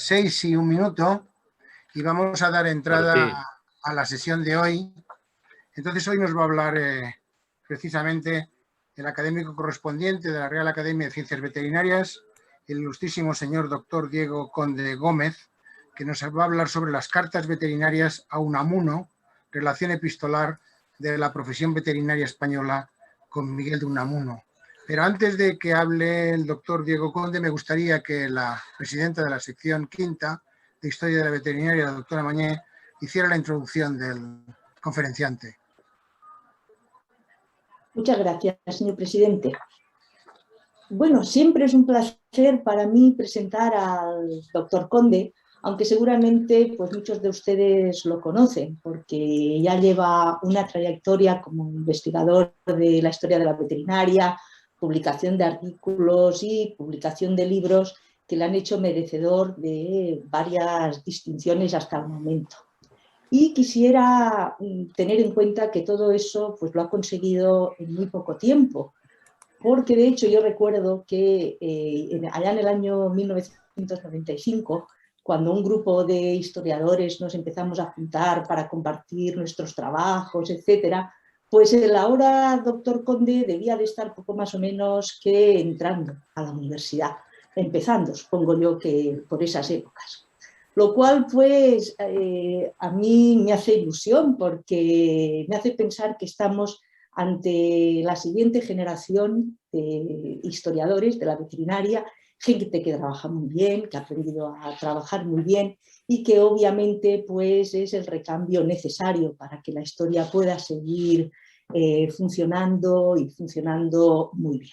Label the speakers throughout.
Speaker 1: 6:01 y vamos a dar entrada a la sesión de hoy. Entonces hoy nos va a hablar precisamente el académico correspondiente de la Real Academia de Ciencias Veterinarias, el ilustrísimo señor doctor Diego Conde Gómez, que nos va a hablar sobre las cartas veterinarias a Unamuno, relación epistolar de la profesión veterinaria española con Miguel de Unamuno. Pero antes de que hable el doctor Diego Conde, me gustaría que la presidenta de la sección quinta de Historia de la Veterinaria, la doctora Mañé, hiciera la introducción del conferenciante.
Speaker 2: Muchas gracias, señor presidente. Bueno, siempre es un placer para mí presentar al doctor Conde, aunque seguramente pues, muchos de ustedes lo conocen, porque ya lleva una trayectoria como investigador de la historia de la veterinaria, publicación de artículos y publicación de libros que le han hecho merecedor de varias distinciones hasta el momento. Y quisiera tener en cuenta que todo eso pues, lo ha conseguido en muy poco tiempo, porque de hecho yo recuerdo que allá en el año 1995, cuando un grupo de historiadores nos empezamos a juntar para compartir nuestros trabajos, etcétera, pues el ahora doctor Conde debía de estar poco más o menos que entrando a la universidad, empezando, supongo yo, que por esas épocas. Lo cual, pues, a mí me hace ilusión porque me hace pensar que estamos ante la siguiente generación de historiadores de la veterinaria, gente que trabaja muy bien, que ha aprendido a trabajar muy bien y que obviamente pues, es el recambio necesario para que la historia pueda seguir funcionando y funcionando muy bien.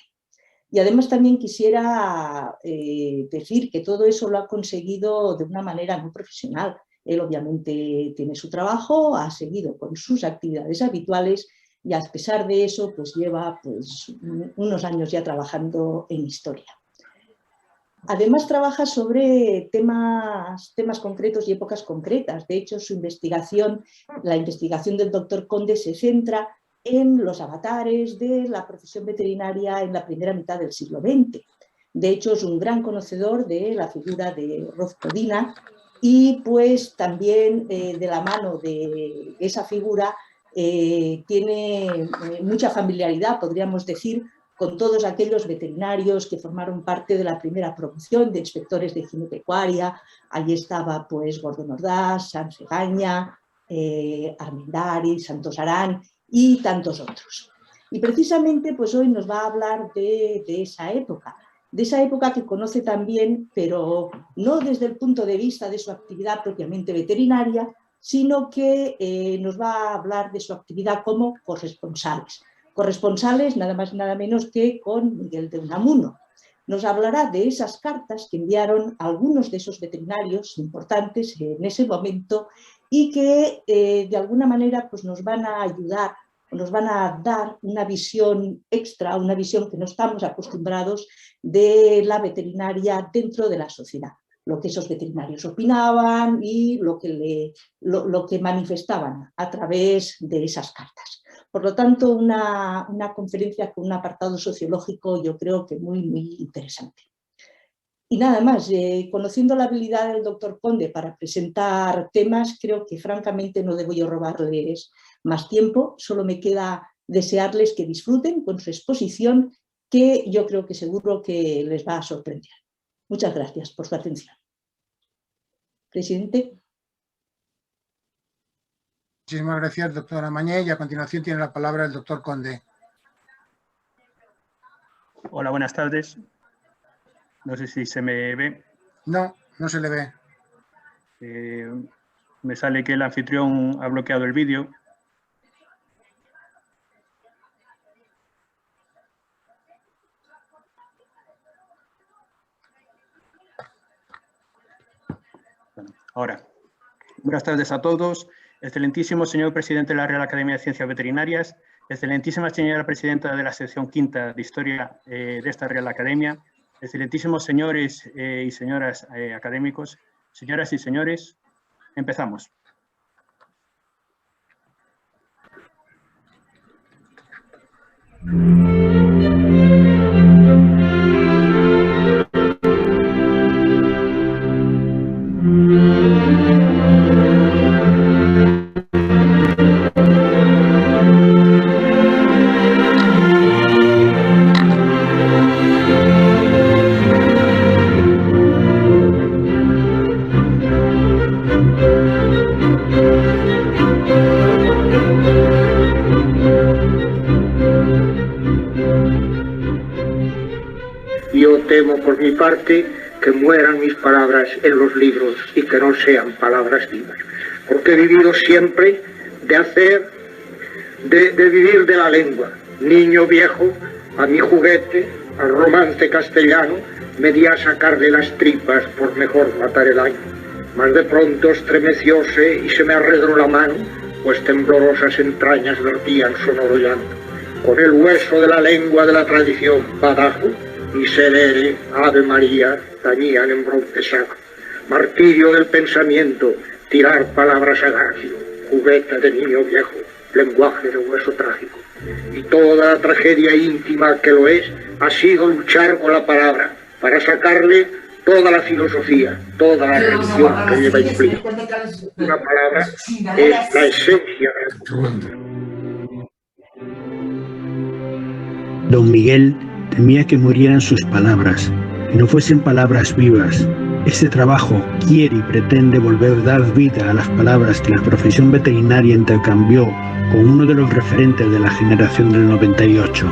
Speaker 2: Y además también quisiera decir que todo eso lo ha conseguido de una manera muy profesional. Él obviamente tiene su trabajo, ha seguido con sus actividades habituales y a pesar de eso pues lleva pues, unos años ya trabajando en historia. Además trabaja sobre temas concretos y épocas concretas. De hecho, su investigación, la investigación del doctor Conde se centra en los avatares de la profesión veterinaria en la primera mitad del siglo XX. De hecho, es un gran conocedor de la figura de Roz-Podina y pues también de la mano de esa figura tiene mucha familiaridad, podríamos decir, con todos aquellos veterinarios que formaron parte de la primera promoción de inspectores de higiene pecuaria. Allí estaba pues Gordon Ordaz, Sanz Egaña, Armendariz, Santos Arán y tantos otros. Y precisamente pues hoy nos va a hablar de esa época que conoce también, pero no desde el punto de vista de su actividad propiamente veterinaria, sino que nos va a hablar de su actividad como corresponsales. Corresponsales nada más y nada menos que con Miguel de Unamuno. Nos hablará de esas cartas que enviaron algunos de esos veterinarios importantes en ese momento y que de alguna manera pues, nos van a ayudar, nos van a dar una visión extra, una visión que no estamos acostumbrados de la veterinaria dentro de la sociedad. Lo que esos veterinarios opinaban y lo que manifestaban a través de esas cartas. Por lo tanto, una conferencia con un apartado sociológico yo creo que muy interesante. Y nada más, conociendo la habilidad del doctor Conde para presentar temas, creo que francamente no debo yo robarles más tiempo, solo me queda desearles que disfruten con su exposición, que yo creo que seguro que les va a sorprender. Muchas gracias por su atención. Presidente.
Speaker 1: Muchísimas gracias, doctora Mañé, y a continuación tiene la palabra el doctor Conde.
Speaker 3: Hola, buenas tardes. No sé si se me ve.
Speaker 1: No, no se le ve.
Speaker 3: Me sale que el anfitrión ha bloqueado el vídeo. Bueno, ahora, buenas tardes a todos. Excelentísimo señor presidente de la Real Academia de Ciencias Veterinarias, excelentísima señora presidenta de la sección quinta de Historia de esta Real Academia, excelentísimos señores y señoras académicos, señoras y señores, empezamos.
Speaker 4: Yo temo por mi parte que mueran mis palabras en los libros y que no sean palabras vivas, porque he vivido siempre de vivir de la lengua. Niño viejo, a mi juguete, al romance castellano, me di a sacar de las tripas por mejor matar el año. Mas de pronto estremecióse y se me arredró la mano, pues temblorosas entrañas vertían sonoro llanto. Con el hueso de la lengua de la tradición, badajo, miserere, Ave María, tañían en bronce sacro. Martirio del pensamiento, tirar palabras a garfio, juguete de niño viejo, lenguaje de hueso trágico. Y toda la tragedia íntima que lo es, ha sido luchar con la palabra, para sacarle toda la filosofía, toda la religión que lleva implícita. Una palabra es la esencia de la cultura.
Speaker 5: Don Miguel temía que murieran sus palabras, que no fuesen palabras vivas. Este trabajo quiere y pretende volver a dar vida a las palabras que la profesión veterinaria intercambió con uno de los referentes de la generación del 98.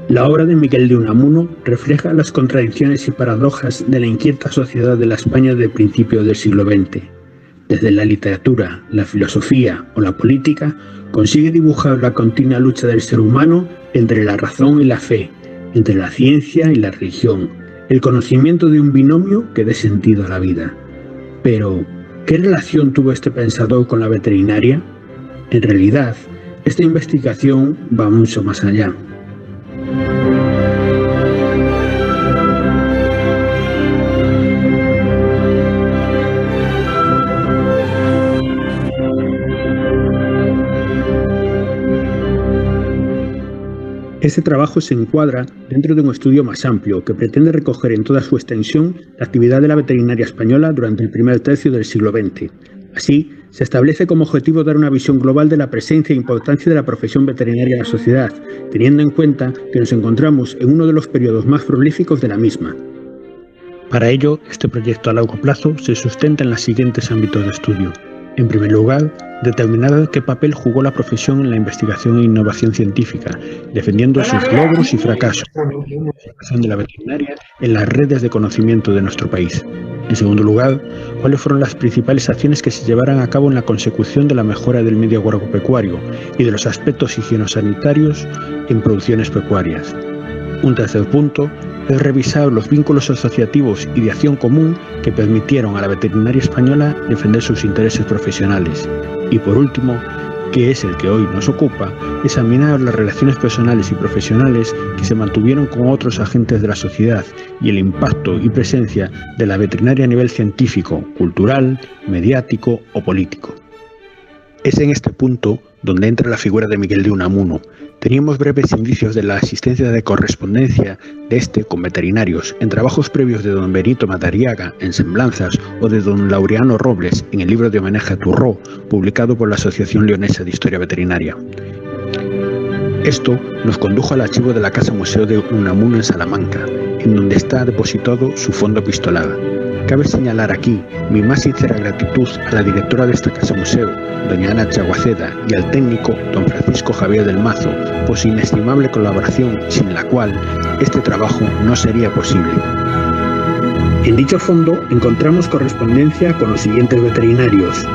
Speaker 5: La obra de Miguel de Unamuno refleja las contradicciones y paradojas de la inquieta sociedad de la España de principios del siglo XX. Desde la literatura, la filosofía o la política, consigue dibujar la continua lucha del ser humano entre la razón y la fe, entre la ciencia y la religión, el conocimiento de un binomio que dé sentido a la vida. Pero, ¿qué relación tuvo este pensador con la veterinaria? En realidad, esta investigación va mucho más allá. Este trabajo se encuadra dentro de un estudio más amplio que pretende recoger en toda su extensión la actividad de la veterinaria española durante el primer tercio del siglo XX. Así, se establece como objetivo dar una visión global de la presencia e importancia de la profesión veterinaria en la sociedad, teniendo en cuenta que nos encontramos en uno de los periodos más prolíficos de la misma. Para ello, este proyecto a largo plazo se sustenta en los siguientes ámbitos de estudio. En primer lugar, determinar qué papel jugó la profesión en la investigación e innovación científica, defendiendo sus logros y fracasos de la veterinaria en las redes de conocimiento de nuestro país. En segundo lugar, cuáles fueron las principales acciones que se llevaran a cabo en la consecución de la mejora del medio agropecuario y de los aspectos higienosanitarios en producciones pecuarias. Un tercer punto es revisar los vínculos asociativos y de acción común que permitieron a la veterinaria española defender sus intereses profesionales. Y por último, que es el que hoy nos ocupa, examinar las relaciones personales y profesionales que se mantuvieron con otros agentes de la sociedad y el impacto y presencia de la veterinaria a nivel científico, cultural, mediático o político. Es en este punto donde entra la figura de Miguel de Unamuno. Teníamos breves indicios de la existencia de correspondencia de este con veterinarios en trabajos previos de don Benito Madariaga en Semblanzas o de don Laureano Robles en el libro de homenaje a Turró, publicado por la Asociación Leonesa de Historia Veterinaria. Esto nos condujo al archivo de la Casa Museo de Unamuno en Salamanca, en donde está depositado su fondo epistolar. Cabe señalar aquí mi más sincera gratitud a la directora de esta Casa Museo, doña Ana Chaguaceda, y al técnico, don Francisco Javier del Mazo, por su inestimable colaboración, sin la cual este trabajo no sería posible. En dicho fondo encontramos correspondencia con los siguientes veterinarios.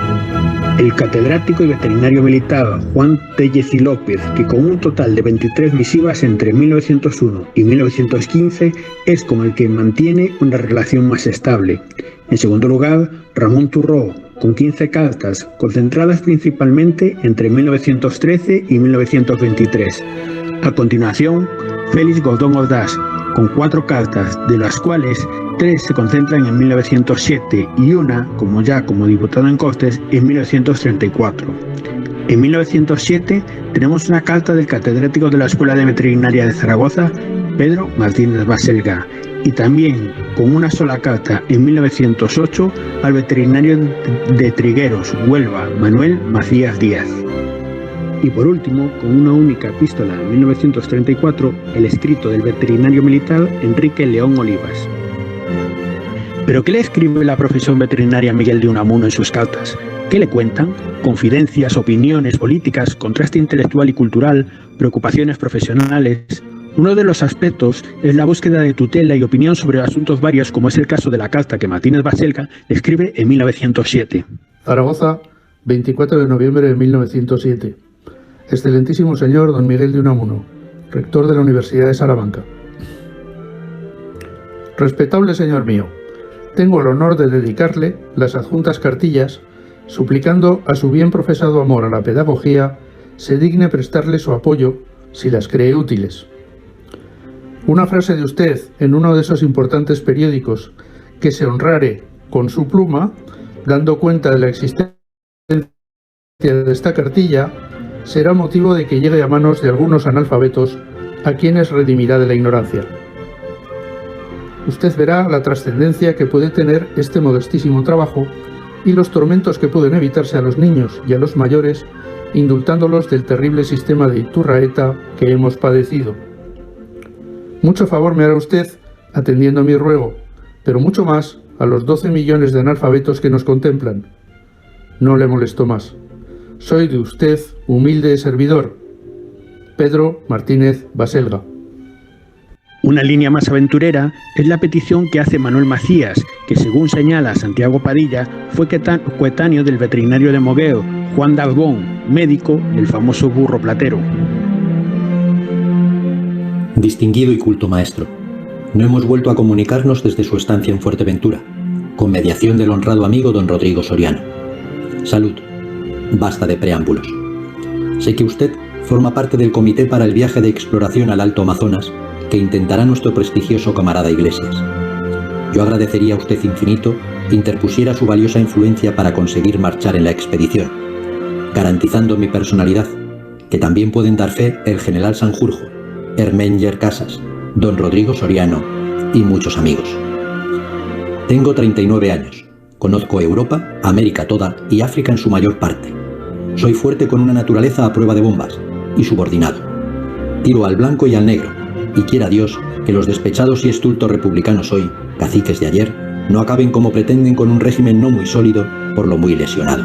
Speaker 5: El catedrático y veterinario militar Juan Tellez y López, que con un total de 23 misivas entre 1901 y 1915 es con el que mantiene una relación más estable. En segundo lugar, Ramón Turró, con 15 cartas, concentradas principalmente entre 1913 y 1923. A continuación, Félix Gordón Ordaz, con 4 cartas, de las cuales 3 se concentran en 1907 y una, como diputado en Cortes, en 1934. En 1907 tenemos una carta del catedrático de la Escuela de Veterinaria de Zaragoza, Pedro Martínez Baselga, y también con una sola carta en 1908 al veterinario de Trigueros, Huelva, Manuel Macías Díaz. Y por último, con una única epístola en 1934, el escrito del veterinario militar Enrique León Olivas. ¿Pero qué le escribe la profesión veterinaria a Miguel de Unamuno en sus cartas? ¿Qué le cuentan? Confidencias, opiniones, políticas, contraste intelectual y cultural, preocupaciones profesionales. Uno de los aspectos es la búsqueda de tutela y opinión sobre asuntos varios, como es el caso de la carta que Martínez Baselga escribe en 1907.
Speaker 6: Zaragoza, 24 de noviembre de 1907. Excelentísimo señor don Miguel de Unamuno, rector de la Universidad de Salamanca. Respetable señor mío, tengo el honor de dedicarle las adjuntas cartillas, suplicando a su bien profesado amor a la pedagogía se digne prestarle su apoyo si las cree útiles. Una frase de usted en uno de esos importantes periódicos que se honrare con su pluma, dando cuenta de la existencia de esta cartilla, será motivo de que llegue a manos de algunos analfabetos a quienes redimirá de la ignorancia. Usted verá la trascendencia que puede tener este modestísimo trabajo y los tormentos que pueden evitarse a los niños y a los mayores, indultándolos del terrible sistema de Iturraeta que hemos padecido. Mucho favor me hará usted atendiendo a mi ruego, pero mucho más a los 12 millones de analfabetos que nos contemplan. No le molesto más. Soy de usted humilde servidor, Pedro Martínez Baselga.
Speaker 5: Una línea más aventurera es la petición que hace Manuel Macías, que según señala Santiago Padilla, fue coetáneo del veterinario de Mogueo, Juan Dalgón, médico del famoso burro platero.
Speaker 7: Distinguido y culto maestro, no hemos vuelto a comunicarnos desde su estancia en Fuerteventura, con mediación del honrado amigo don Rodrigo Soriano. Salud. Basta de preámbulos. Sé que usted forma parte del comité para el viaje de exploración al Alto Amazonas que intentará nuestro prestigioso camarada Iglesias. Yo agradecería a usted infinito que interpusiera su valiosa influencia para conseguir marchar en la expedición, garantizando mi personalidad, que también pueden dar fe el general Sanjurjo, Ermenger Casas, don Rodrigo Soriano y muchos amigos. Tengo 39 años, conozco Europa, América toda y África en su mayor parte. Soy fuerte con una naturaleza a prueba de bombas y subordinado. Tiro al blanco y al negro, y quiera Dios que los despechados y estultos republicanos hoy, caciques de ayer, no acaben como pretenden con un régimen no muy sólido por lo muy lesionado.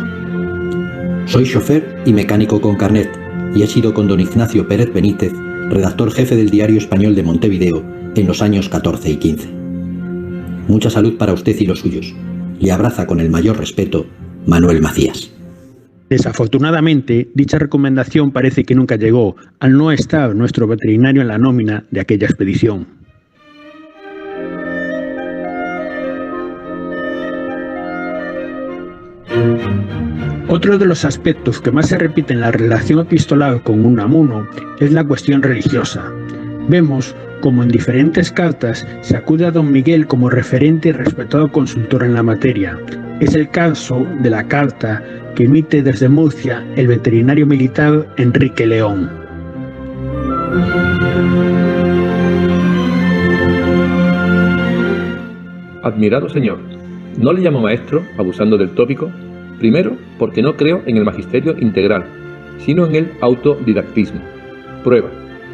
Speaker 7: Soy chofer y mecánico con carnet, y he sido con don Ignacio Pérez Benítez, redactor jefe del Diario Español de Montevideo en los años 14 y 15. Mucha salud para usted y los suyos. Le abraza con el mayor respeto Manuel Macías.
Speaker 5: Desafortunadamente, dicha recomendación parece que nunca llegó, al no estar nuestro veterinario en la nómina de aquella expedición. Otro de los aspectos que más se repite en la relación epistolar con Unamuno es la cuestión religiosa. Vemos como en diferentes cartas se acude a don Miguel como referente y respetado consultor en la materia. Es el caso de la carta que emite desde Murcia el veterinario militar Enrique León.
Speaker 8: Admirado señor, no le llamo maestro, abusando del tópico, primero porque no creo en el magisterio integral, sino en el autodidactismo. Prueba,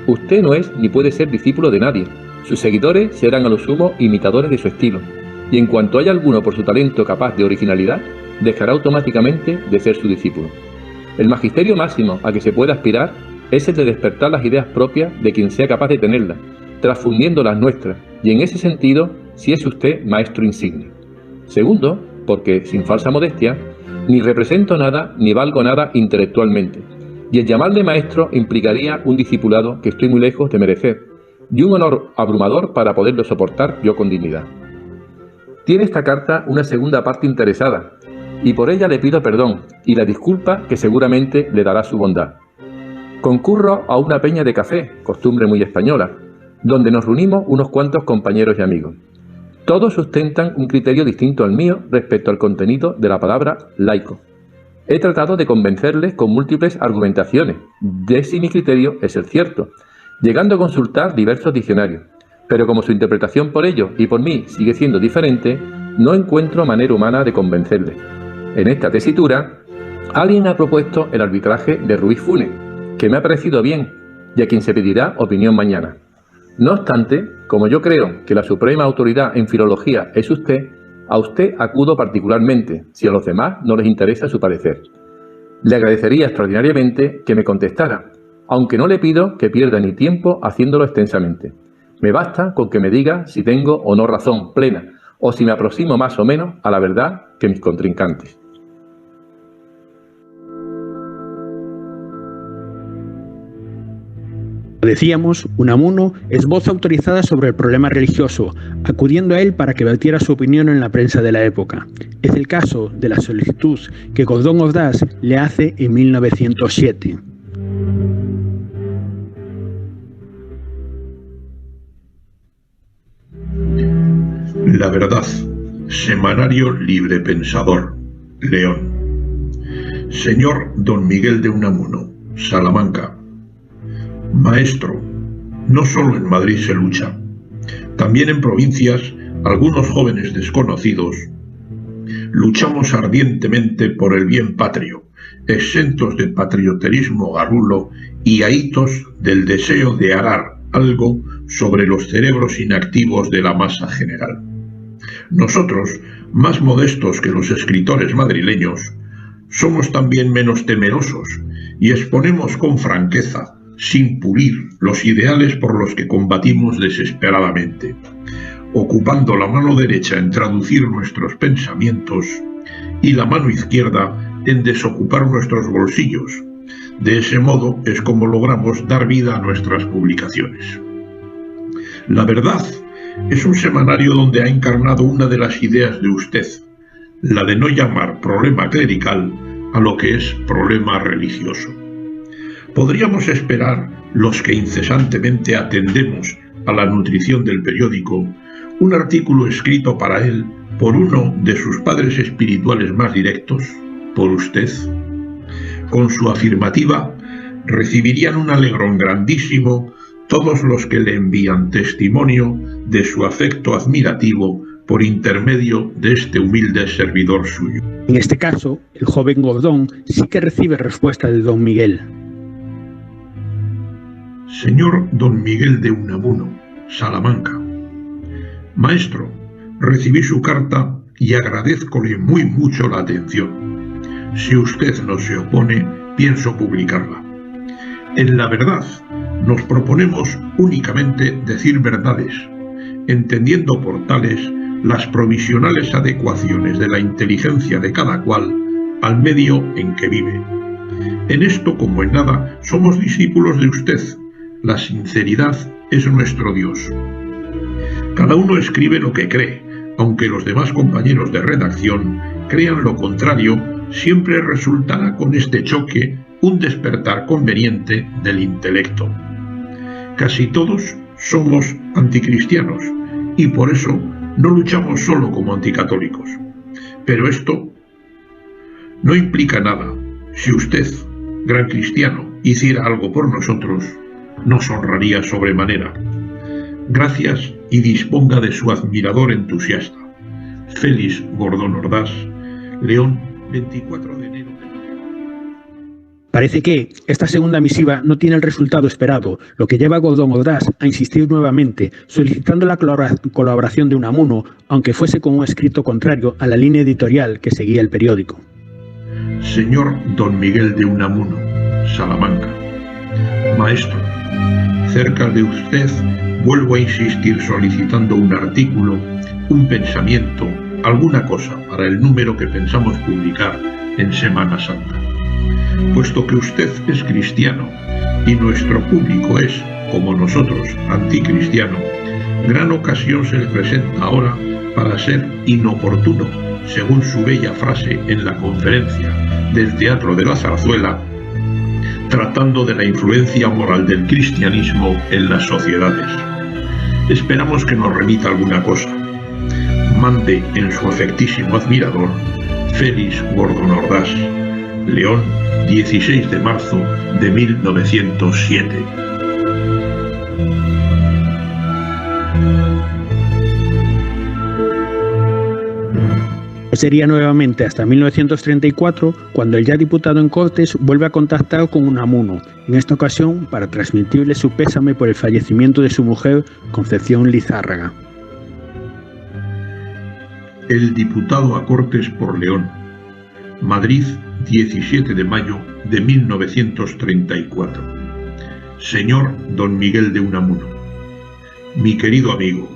Speaker 8: usted no es ni puede ser discípulo de nadie, sus seguidores serán a lo sumo imitadores de su estilo, y en cuanto haya alguno por su talento capaz de originalidad, dejará automáticamente de ser su discípulo. El magisterio máximo a que se puede aspirar es el de despertar las ideas propias de quien sea capaz de tenerlas, transfundiendo las nuestras, y en ese sentido, sí es usted maestro insigne. Segundo, porque, sin falsa modestia, ni represento nada ni valgo nada intelectualmente, y el llamarle maestro implicaría un discipulado que estoy muy lejos de merecer, y un honor abrumador para poderlo soportar yo con dignidad. Tiene esta carta una segunda parte interesada, y por ella le pido perdón y la disculpa que seguramente le dará su bondad. Concurro a una peña de café, costumbre muy española, donde nos reunimos unos cuantos compañeros y amigos. Todos sustentan un criterio distinto al mío respecto al contenido de la palabra laico. He tratado de convencerles con múltiples argumentaciones de si mi criterio es el cierto, llegando a consultar diversos diccionarios, pero como su interpretación por ellos y por mí sigue siendo diferente, no encuentro manera humana de convencerles. En esta tesitura, alguien ha propuesto el arbitraje de Ruiz Funes, que me ha parecido bien y a quien se pedirá opinión mañana. No obstante, como yo creo que la suprema autoridad en filología es usted, A usted acudo particularmente, si a los demás no les interesa su parecer. Le agradecería extraordinariamente que me contestara, aunque no le pido que pierda ni tiempo haciéndolo extensamente. Me basta con que me diga si tengo o no razón plena, o si me aproximo más o menos a la verdad que mis contrincantes.
Speaker 5: Decíamos, Unamuno es voz autorizada sobre el problema religioso, acudiendo a él para que vertiera su opinión en la prensa de la época. Es el caso de la solicitud que Gordón Ordaz le hace en 1907.
Speaker 9: La Verdad, Semanario Libre Pensador, León. Señor Don Miguel de Unamuno, Salamanca. Maestro, no solo en Madrid se lucha, también en provincias, algunos jóvenes desconocidos, luchamos ardientemente por el bien patrio, exentos de patrioterismo garrulo y ahitos del deseo de arar algo sobre los cerebros inactivos de la masa general. Nosotros, más modestos que los escritores madrileños, somos también menos temerosos y exponemos con franqueza, sin pulir, los ideales por los que combatimos desesperadamente, ocupando la mano derecha en traducir nuestros pensamientos y la mano izquierda en desocupar nuestros bolsillos. De ese modo es como logramos dar vida a nuestras publicaciones. La Verdad es un semanario donde ha encarnado una de las ideas de usted, la de no llamar problema clerical a lo que es problema religioso. Podríamos esperar, los que incesantemente atendemos a la nutrición del periódico, un artículo escrito para él por uno de sus padres espirituales más directos, por usted. Con su afirmativa, recibirían un alegrón grandísimo todos los que le envían testimonio de su afecto admirativo por intermedio de este humilde servidor suyo.
Speaker 5: En este caso, el joven Gordón sí que recibe respuesta de don Miguel.
Speaker 9: Señor Don Miguel de Unamuno, Salamanca. Maestro, recibí su carta y agradézcole muy mucho la atención. Si usted no se opone, pienso publicarla. En La Verdad, nos proponemos únicamente decir verdades, entendiendo por tales las provisionales adecuaciones de la inteligencia de cada cual al medio en que vive. En esto, como en nada, somos discípulos de usted. La sinceridad es nuestro Dios. Cada uno escribe lo que cree, aunque los demás compañeros de redacción crean lo contrario, siempre resultará con este choque un despertar conveniente del intelecto. Casi todos somos anticristianos y por eso no luchamos solo como anticatólicos. Pero esto no implica nada. Si usted, gran cristiano, hiciera algo por nosotros, nos honraría sobremanera. Gracias y disponga de su admirador entusiasta. Félix Gordón Ordaz, León, 24 de enero.
Speaker 5: Parece que esta segunda misiva no tiene el resultado esperado, lo que lleva a Gordón Ordaz a insistir nuevamente, solicitando la colaboración de Unamuno, aunque fuese con un escrito contrario a la línea editorial que seguía el periódico.
Speaker 9: Señor Don Miguel de Unamuno, Salamanca. Maestro, cerca de usted vuelvo a insistir solicitando un artículo, un pensamiento, alguna cosa para el número que pensamos publicar en Semana Santa. Puesto que usted es cristiano y nuestro público es, como nosotros, anticristiano, gran ocasión se le presenta ahora para ser inoportuno, según su bella frase en la conferencia del Teatro de la Zarzuela, tratando de la influencia moral del cristianismo en las sociedades. Esperamos que nos remita alguna cosa. Mande en su afectísimo admirador, Félix Gordón Ordaz, León, 16 de marzo de 1907.
Speaker 5: Sería nuevamente hasta 1934 cuando el ya diputado en Cortes vuelve a contactar con Unamuno, en esta ocasión para transmitirle su pésame por el fallecimiento de su mujer, Concepción Lizárraga.
Speaker 9: el diputado a Cortes por León. Madrid, 17 de mayo de 1934. Señor don Miguel de Unamuno, mi querido amigo,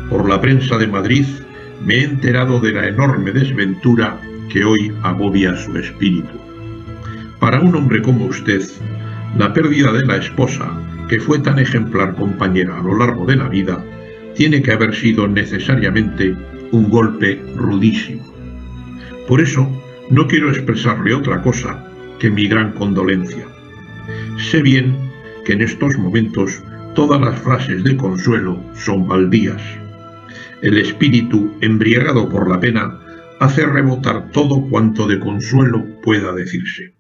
Speaker 9: por la prensa de Madrid me he enterado de la enorme desventura que hoy agobia su espíritu. Para un hombre como usted, la pérdida de la esposa, que fue tan ejemplar compañera a lo largo de la vida, tiene que haber sido necesariamente un golpe rudísimo. Por eso, no quiero expresarle otra cosa que mi gran condolencia. Sé bien que en estos momentos todas las frases de consuelo son baldías. El espíritu, embriagado por la pena, hace rebotar todo cuanto de consuelo pueda decirse.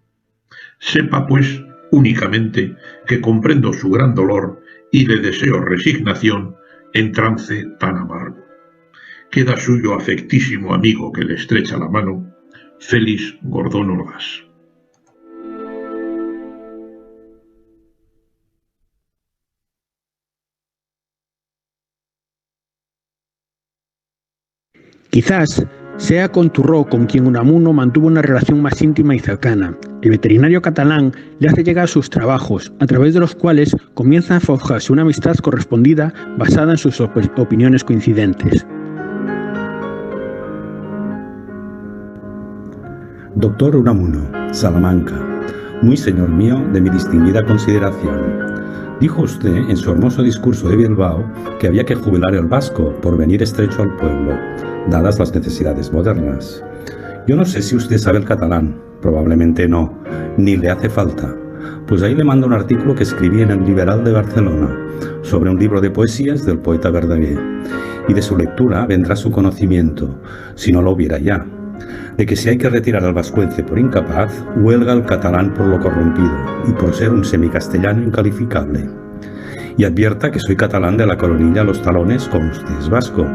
Speaker 9: Sepa, pues, únicamente que comprendo su gran dolor y le deseo resignación en trance tan amargo. Queda suyo afectísimo amigo que le estrecha la mano, Félix Gordón Ordaz.
Speaker 5: Quizás sea con Turró con quien Unamuno mantuvo una relación más íntima y cercana. El veterinario catalán le hace llegar sus trabajos, a través de los cuales comienza a forjarse una amistad correspondida basada en sus opiniones coincidentes.
Speaker 10: Doctor Unamuno, Salamanca, muy señor mío de mi distinguida consideración. Dijo usted en su hermoso discurso de Bilbao que había que jubilar el vasco por venir estrecho al pueblo, dadas las necesidades modernas. Yo no sé si usted sabe el catalán, probablemente no, ni le hace falta. Pues ahí le mando un artículo que escribí en El Liberal de Barcelona sobre un libro de poesías del poeta Verdaguer, y de su lectura vendrá su conocimiento, si no lo hubiera ya, de que si hay que retirar al vascuence por incapaz, huelga el catalán por lo corrompido y por ser un semicastellano incalificable. Y advierta que soy catalán de la coronilla a los talones como usted es vasco,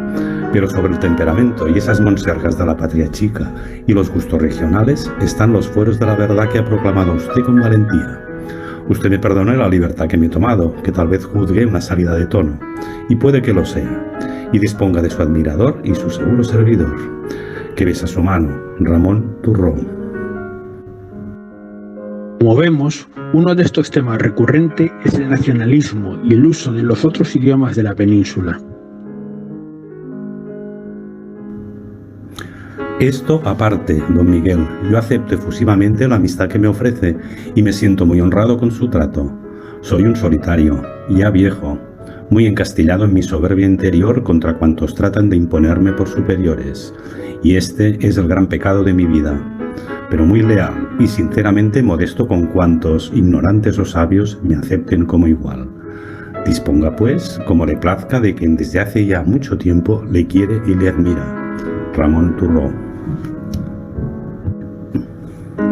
Speaker 10: pero sobre el temperamento y esas monsergas de la patria chica y los gustos regionales están los fueros de la verdad que ha proclamado usted con valentía. Usted me perdone la libertad que me he tomado, que tal vez juzgue una salida de tono, y puede que lo sea, y disponga de su admirador y su seguro servidor, que besa su mano, Ramón Turró.
Speaker 5: Como vemos, uno de estos temas recurrentes es el nacionalismo y el uso de los otros idiomas de la península.
Speaker 10: Esto aparte, don Miguel, yo acepto efusivamente la amistad que me ofrece y me siento muy honrado con su trato. Soy un solitario, ya viejo, muy encastillado en mi soberbia interior contra cuantos tratan de imponerme por superiores, y este es el gran pecado de mi vida, pero muy leal y sinceramente modesto con cuantos, ignorantes o sabios, me acepten como igual. Disponga, pues, como le plazca de quien desde hace ya mucho tiempo le quiere y le admira. Ramón Turró.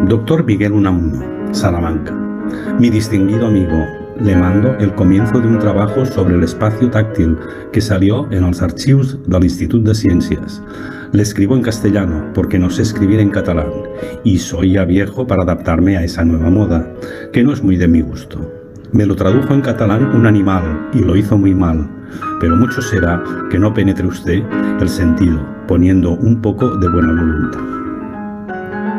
Speaker 10: Doctor Miguel Unamuno, Salamanca. Mi distinguido amigo, le mando el comienzo de un trabajo sobre el espacio táctil que salió en los archivos del Instituto de Ciencias. Le escribo en castellano porque no sé escribir en catalán y soy ya viejo para adaptarme a esa nueva moda, que no es muy de mi gusto. Me lo tradujo en catalán un animal y lo hizo muy mal, pero mucho será que no penetre usted el sentido, poniendo un poco de buena voluntad.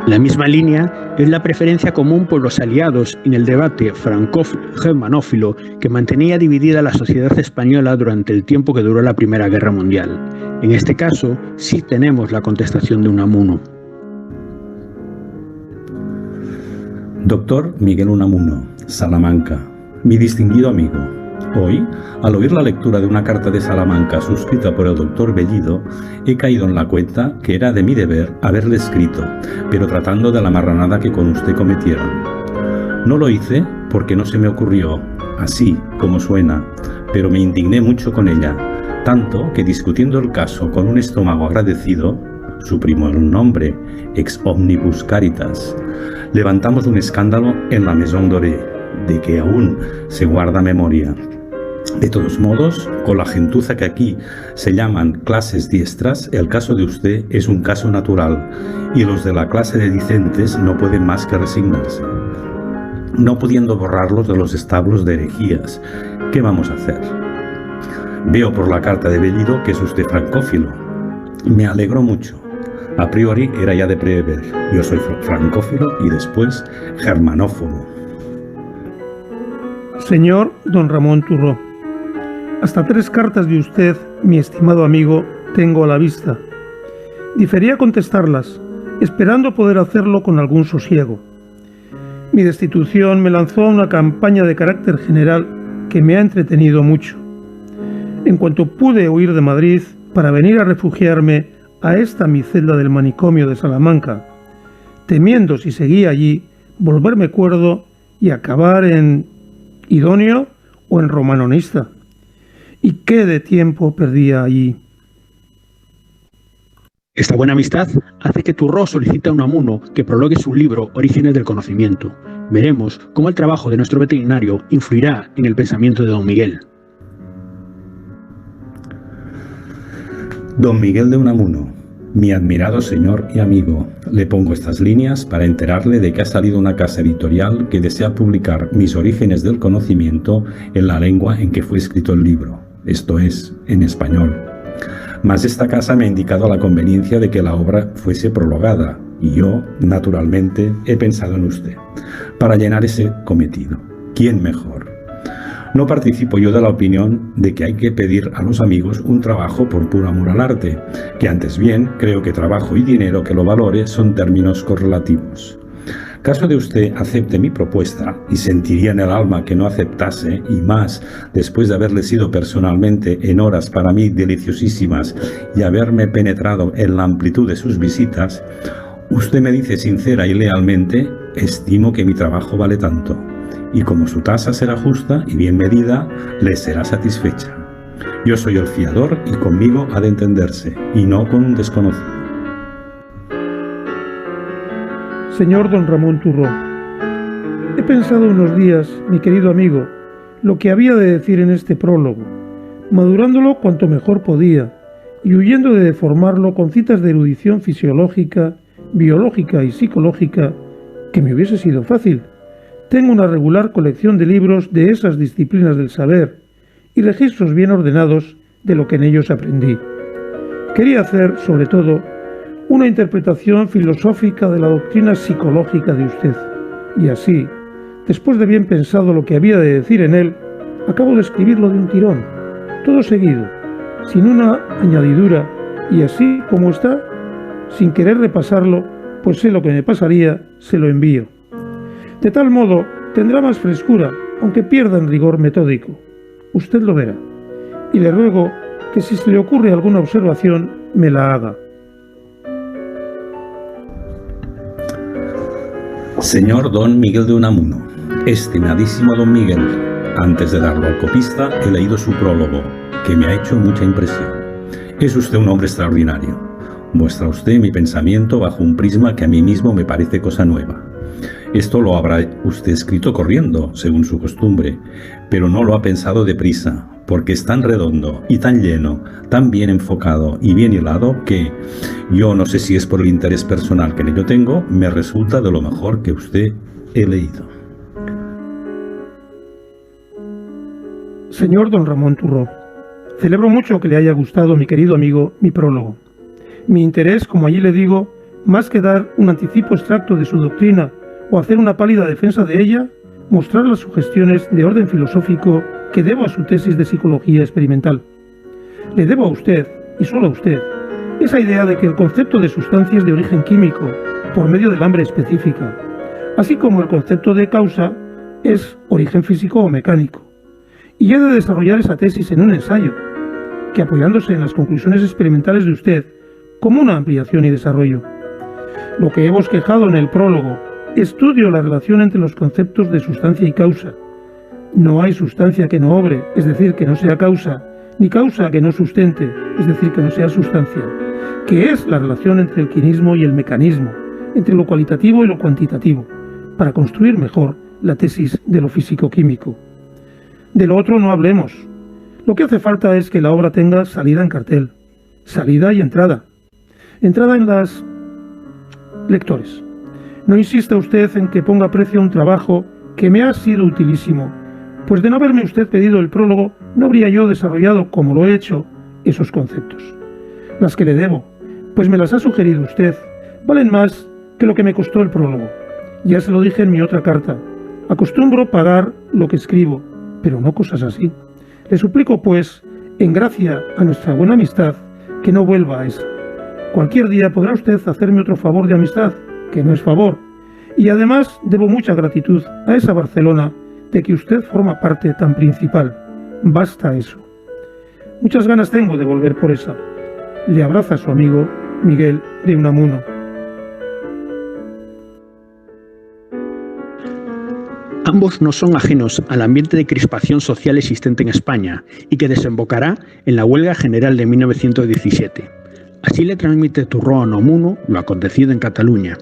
Speaker 5: La misma línea es la preferencia común por los aliados en el debate francófilo-germanófilo que mantenía dividida la sociedad española durante el tiempo que duró la Primera Guerra Mundial. En este caso, sí tenemos la contestación de Unamuno.
Speaker 10: Doctor Miguel Unamuno, Salamanca, mi distinguido amigo. Hoy, al oír la lectura de una carta de Salamanca suscrita por el doctor Bellido, he caído en la cuenta que era de mi deber haberle escrito, pero tratando de la marranada que con usted cometieron. No lo hice porque no se me ocurrió, así como suena, pero me indigné mucho con ella, tanto que discutiendo el caso con un estómago agradecido, suprimó el nombre, ex omnibus caritas, levantamos un escándalo en la Maison Dorée, de que aún se guarda memoria. De todos modos, con la gentuza que aquí se llaman clases diestras, el caso de usted es un caso natural, y los de la clase de dicentes no pueden más que resignarse. No pudiendo borrarlos de los establos de herejías, ¿qué vamos a hacer? Veo por la carta de Bellido que es usted francófilo, Me alegró mucho. A priori era ya de prever. Yo soy francófilo y después germanófobo.
Speaker 11: Señor don Ramón Turró, hasta 3 cartas de usted, mi estimado amigo, tengo a la vista. Difería contestarlas, esperando poder hacerlo con algún sosiego. Mi destitución me lanzó a una campaña de carácter general que me ha entretenido mucho. En cuanto pude huir de Madrid para venir a refugiarme a esta mi celda del manicomio de Salamanca, temiendo si seguía allí volverme cuerdo y acabar en idóneo o en romanonista. ¿Y qué de tiempo perdía allí?
Speaker 5: Esta buena amistad hace que Turró solicite a Unamuno que prologue su libro Orígenes del Conocimiento. Veremos cómo el trabajo de nuestro veterinario influirá en el pensamiento de don Miguel.
Speaker 10: Don Miguel de Unamuno, mi admirado señor y amigo, le pongo estas líneas para enterarle de que ha salido una casa editorial que desea publicar mis Orígenes del Conocimiento en la lengua en que fue escrito el libro, esto es, en español. Mas esta casa me ha indicado la conveniencia de que la obra fuese prologada, y yo, naturalmente, he pensado en usted, para llenar ese cometido. ¿Quién mejor? No participo yo de la opinión de que hay que pedir a los amigos un trabajo por puro amor al arte, que antes bien creo que trabajo y dinero que lo valore son términos correlativos. Caso de usted acepte mi propuesta, y sentiría en el alma que no aceptase, y más después de haberle sido personalmente en horas para mí deliciosísimas y haberme penetrado en la amplitud de sus visitas, usted me dice sincera y lealmente, estimo que mi trabajo vale tanto, y como su tasa será justa y bien medida, le será satisfecha. Yo soy el fiador y conmigo ha de entenderse, y no con un desconocido.
Speaker 11: Señor don Ramón Turró, he pensado unos días, mi querido amigo, lo que había de decir en este prólogo, madurándolo cuanto mejor podía y huyendo de deformarlo con citas de erudición fisiológica, biológica y psicológica, que me hubiese sido fácil. Tengo una regular colección de libros de esas disciplinas del saber y registros bien ordenados de lo que en ellos aprendí. Quería hacer, sobre todo, una interpretación filosófica de la doctrina psicológica de usted, y así, después de bien pensado lo que había de decir en él, acabo de escribirlo de un tirón, todo seguido, sin una añadidura, y así como está, sin querer repasarlo, pues sé lo que me pasaría, se lo envío. De tal modo, tendrá más frescura, aunque pierda en rigor metódico. Usted lo verá, y le ruego que si se le ocurre alguna observación, me la haga.
Speaker 10: Señor don Miguel de Unamuno, estimadísimo don Miguel, antes de darlo al copista he leído su prólogo, que me ha hecho mucha impresión. Es usted un hombre extraordinario. Muestra usted mi pensamiento bajo un prisma que a mí mismo me parece cosa nueva. Esto lo habrá usted escrito corriendo, según su costumbre, pero no lo ha pensado deprisa, porque es tan redondo y tan lleno, tan bien enfocado y bien hilado que, yo no sé si es por el interés personal que en ello tengo, me resulta de lo mejor que usted he leído.
Speaker 11: Señor don Ramón Turró, celebro mucho que le haya gustado, mi querido amigo, mi prólogo. Mi interés, como allí le digo, más que dar un anticipo extracto de su doctrina o hacer una pálida defensa de ella, mostrar las sugestiones de orden filosófico que debo a su tesis de psicología experimental. Le debo a usted, y solo a usted, esa idea de que el concepto de sustancias de origen químico, por medio del hambre específica, así como el concepto de causa, es origen físico o mecánico. Y he de desarrollar esa tesis en un ensayo, que apoyándose en las conclusiones experimentales de usted, como una ampliación y desarrollo. Lo que he bosquejado en el prólogo, estudio la relación entre los conceptos de sustancia y causa. No hay sustancia que no obre, es decir, que no sea causa, ni causa que no sustente, es decir, que no sea sustancia, que es la relación entre el quinismo y el mecanismo, entre lo cualitativo y lo cuantitativo, para construir mejor la tesis de lo físico-químico. De lo otro no hablemos. Lo que hace falta es que la obra tenga salida en cartel, salida y entrada. Entrada en las lectores. No insista usted en que ponga precio a un trabajo que me ha sido utilísimo, pues de no haberme usted pedido el prólogo, no habría yo desarrollado, como lo he hecho, esos conceptos. Las que le debo, Pues me las ha sugerido usted. Valen más que lo que me costó el prólogo. Ya se lo dije en mi otra carta. Acostumbro pagar lo que escribo, pero no cosas así. Le suplico, pues, en gracia a nuestra buena amistad, que no vuelva a esa. Cualquier día podrá usted hacerme otro favor de amistad, que no es favor. Y además debo mucha gratitud a esa Barcelona de que usted forma parte tan principal. Basta eso. Muchas ganas tengo de volver por esa. Le abraza su amigo Miguel de Unamuno.
Speaker 5: Ambos no son ajenos al ambiente de crispación social existente en España y que desembocará en la huelga general de 1917. Así le transmite Turró a Unamuno lo acontecido en Cataluña.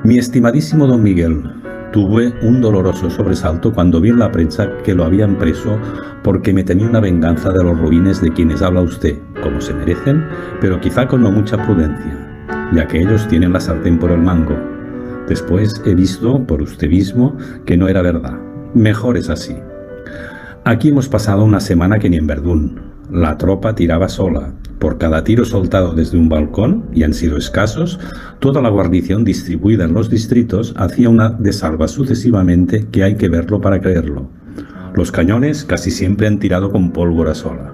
Speaker 10: Mi estimadísimo don Miguel, tuve un doloroso sobresalto cuando vi en la prensa que lo habían preso porque me temía una venganza de los ruines de quienes habla usted, como se merecen, pero quizá con no mucha prudencia, ya que ellos tienen la sartén por el mango. Después he visto, por usted mismo, que no era verdad. Mejor es así. Aquí hemos pasado una semana que ni en Verdún. La tropa tiraba sola. Por cada tiro soltado desde un balcón, y han sido escasos, toda la guarnición distribuida en los distritos hacía una de salvas sucesivamente que hay que verlo para creerlo. Los cañones casi siempre han tirado con pólvora sola.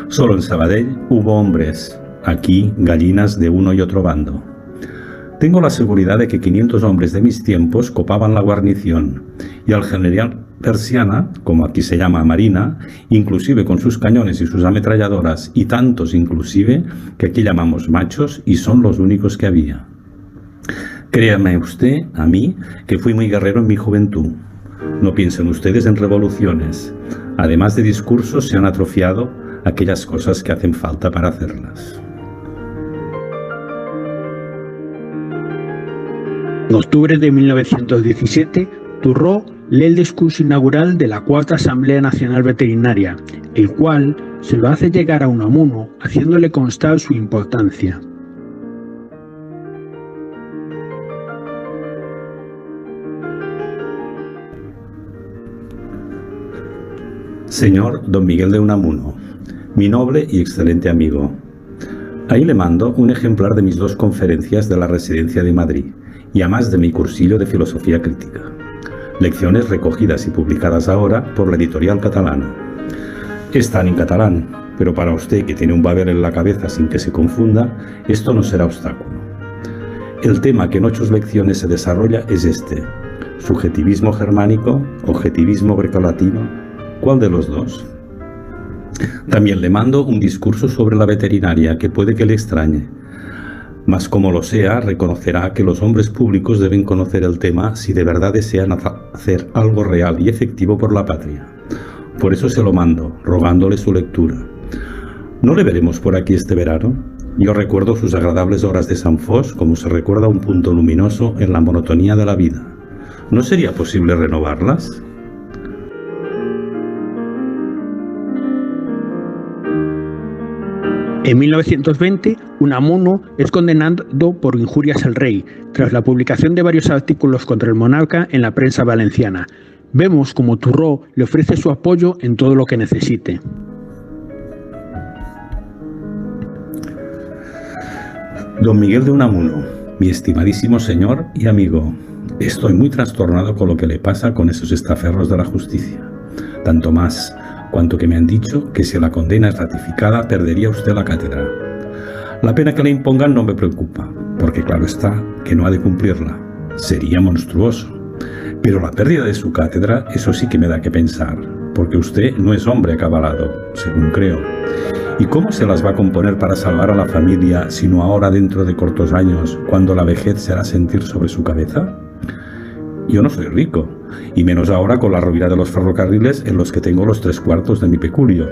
Speaker 10: Solo en Sabadell hubo hombres, aquí gallinas de uno y otro bando. Tengo la seguridad de que 500 hombres de mis tiempos copaban la guarnición, y al general Persiana, como aquí se llama Marina, inclusive con sus cañones y sus ametralladoras, y tantos inclusive, que aquí llamamos machos, y son los únicos que había. Créame usted, a mí, que fui muy guerrero en mi juventud. No piensen ustedes en revoluciones. Además de discursos, se han atrofiado aquellas cosas que hacen falta para hacerlas.
Speaker 5: En octubre de 1917, Turró lee el discurso inaugural de la Cuarta Asamblea Nacional Veterinaria, el cual se lo hace llegar a Unamuno, haciéndole constar su importancia.
Speaker 10: Señor don Miguel de Unamuno, mi noble y excelente amigo, ahí le mando un ejemplar de mis 2 conferencias de la Residencia de Madrid, y además de mi cursillo de filosofía crítica. Lecciones recogidas y publicadas ahora por la editorial catalana. Están en catalán, pero para usted que tiene un Babel en la cabeza sin que se confunda, esto no será obstáculo. El tema que en 8 lecciones se desarrolla es este: subjetivismo germánico, objetivismo grecolatino. ¿Cuál de los dos? También le mando un discurso sobre la veterinaria que puede que le extrañe. Mas como lo sea, reconocerá que los hombres públicos deben conocer el tema si de verdad desean hacer algo real y efectivo por la patria. Por eso se lo mando, rogándole su lectura. ¿No le veremos por aquí este verano? Yo recuerdo sus agradables horas de San Fos como se recuerda un punto luminoso en la monotonía de la vida. ¿No sería posible renovarlas?
Speaker 5: En 1920, Unamuno es condenado por injurias al rey, tras la publicación de varios artículos contra el monarca en la prensa valenciana. Vemos como Turró le ofrece su apoyo en todo lo que necesite.
Speaker 10: Don Miguel de Unamuno, mi estimadísimo señor y amigo, estoy muy trastornado con lo que le pasa con esos estaferros de la justicia. Tanto más cuanto que me han dicho que si la condena es ratificada perdería usted la cátedra. La pena que le impongan no me preocupa, porque claro está que no ha de cumplirla. Sería monstruoso. Pero la pérdida de su cátedra, eso sí que me da que pensar, porque usted no es hombre acabalado, según creo. ¿Y cómo se las va a componer para salvar a la familia, sino ahora dentro de cortos años, cuando la vejez se hará sentir sobre su cabeza? Yo no soy rico, y menos ahora con la ruina de los ferrocarriles en los que tengo los 3/4 de mi peculio.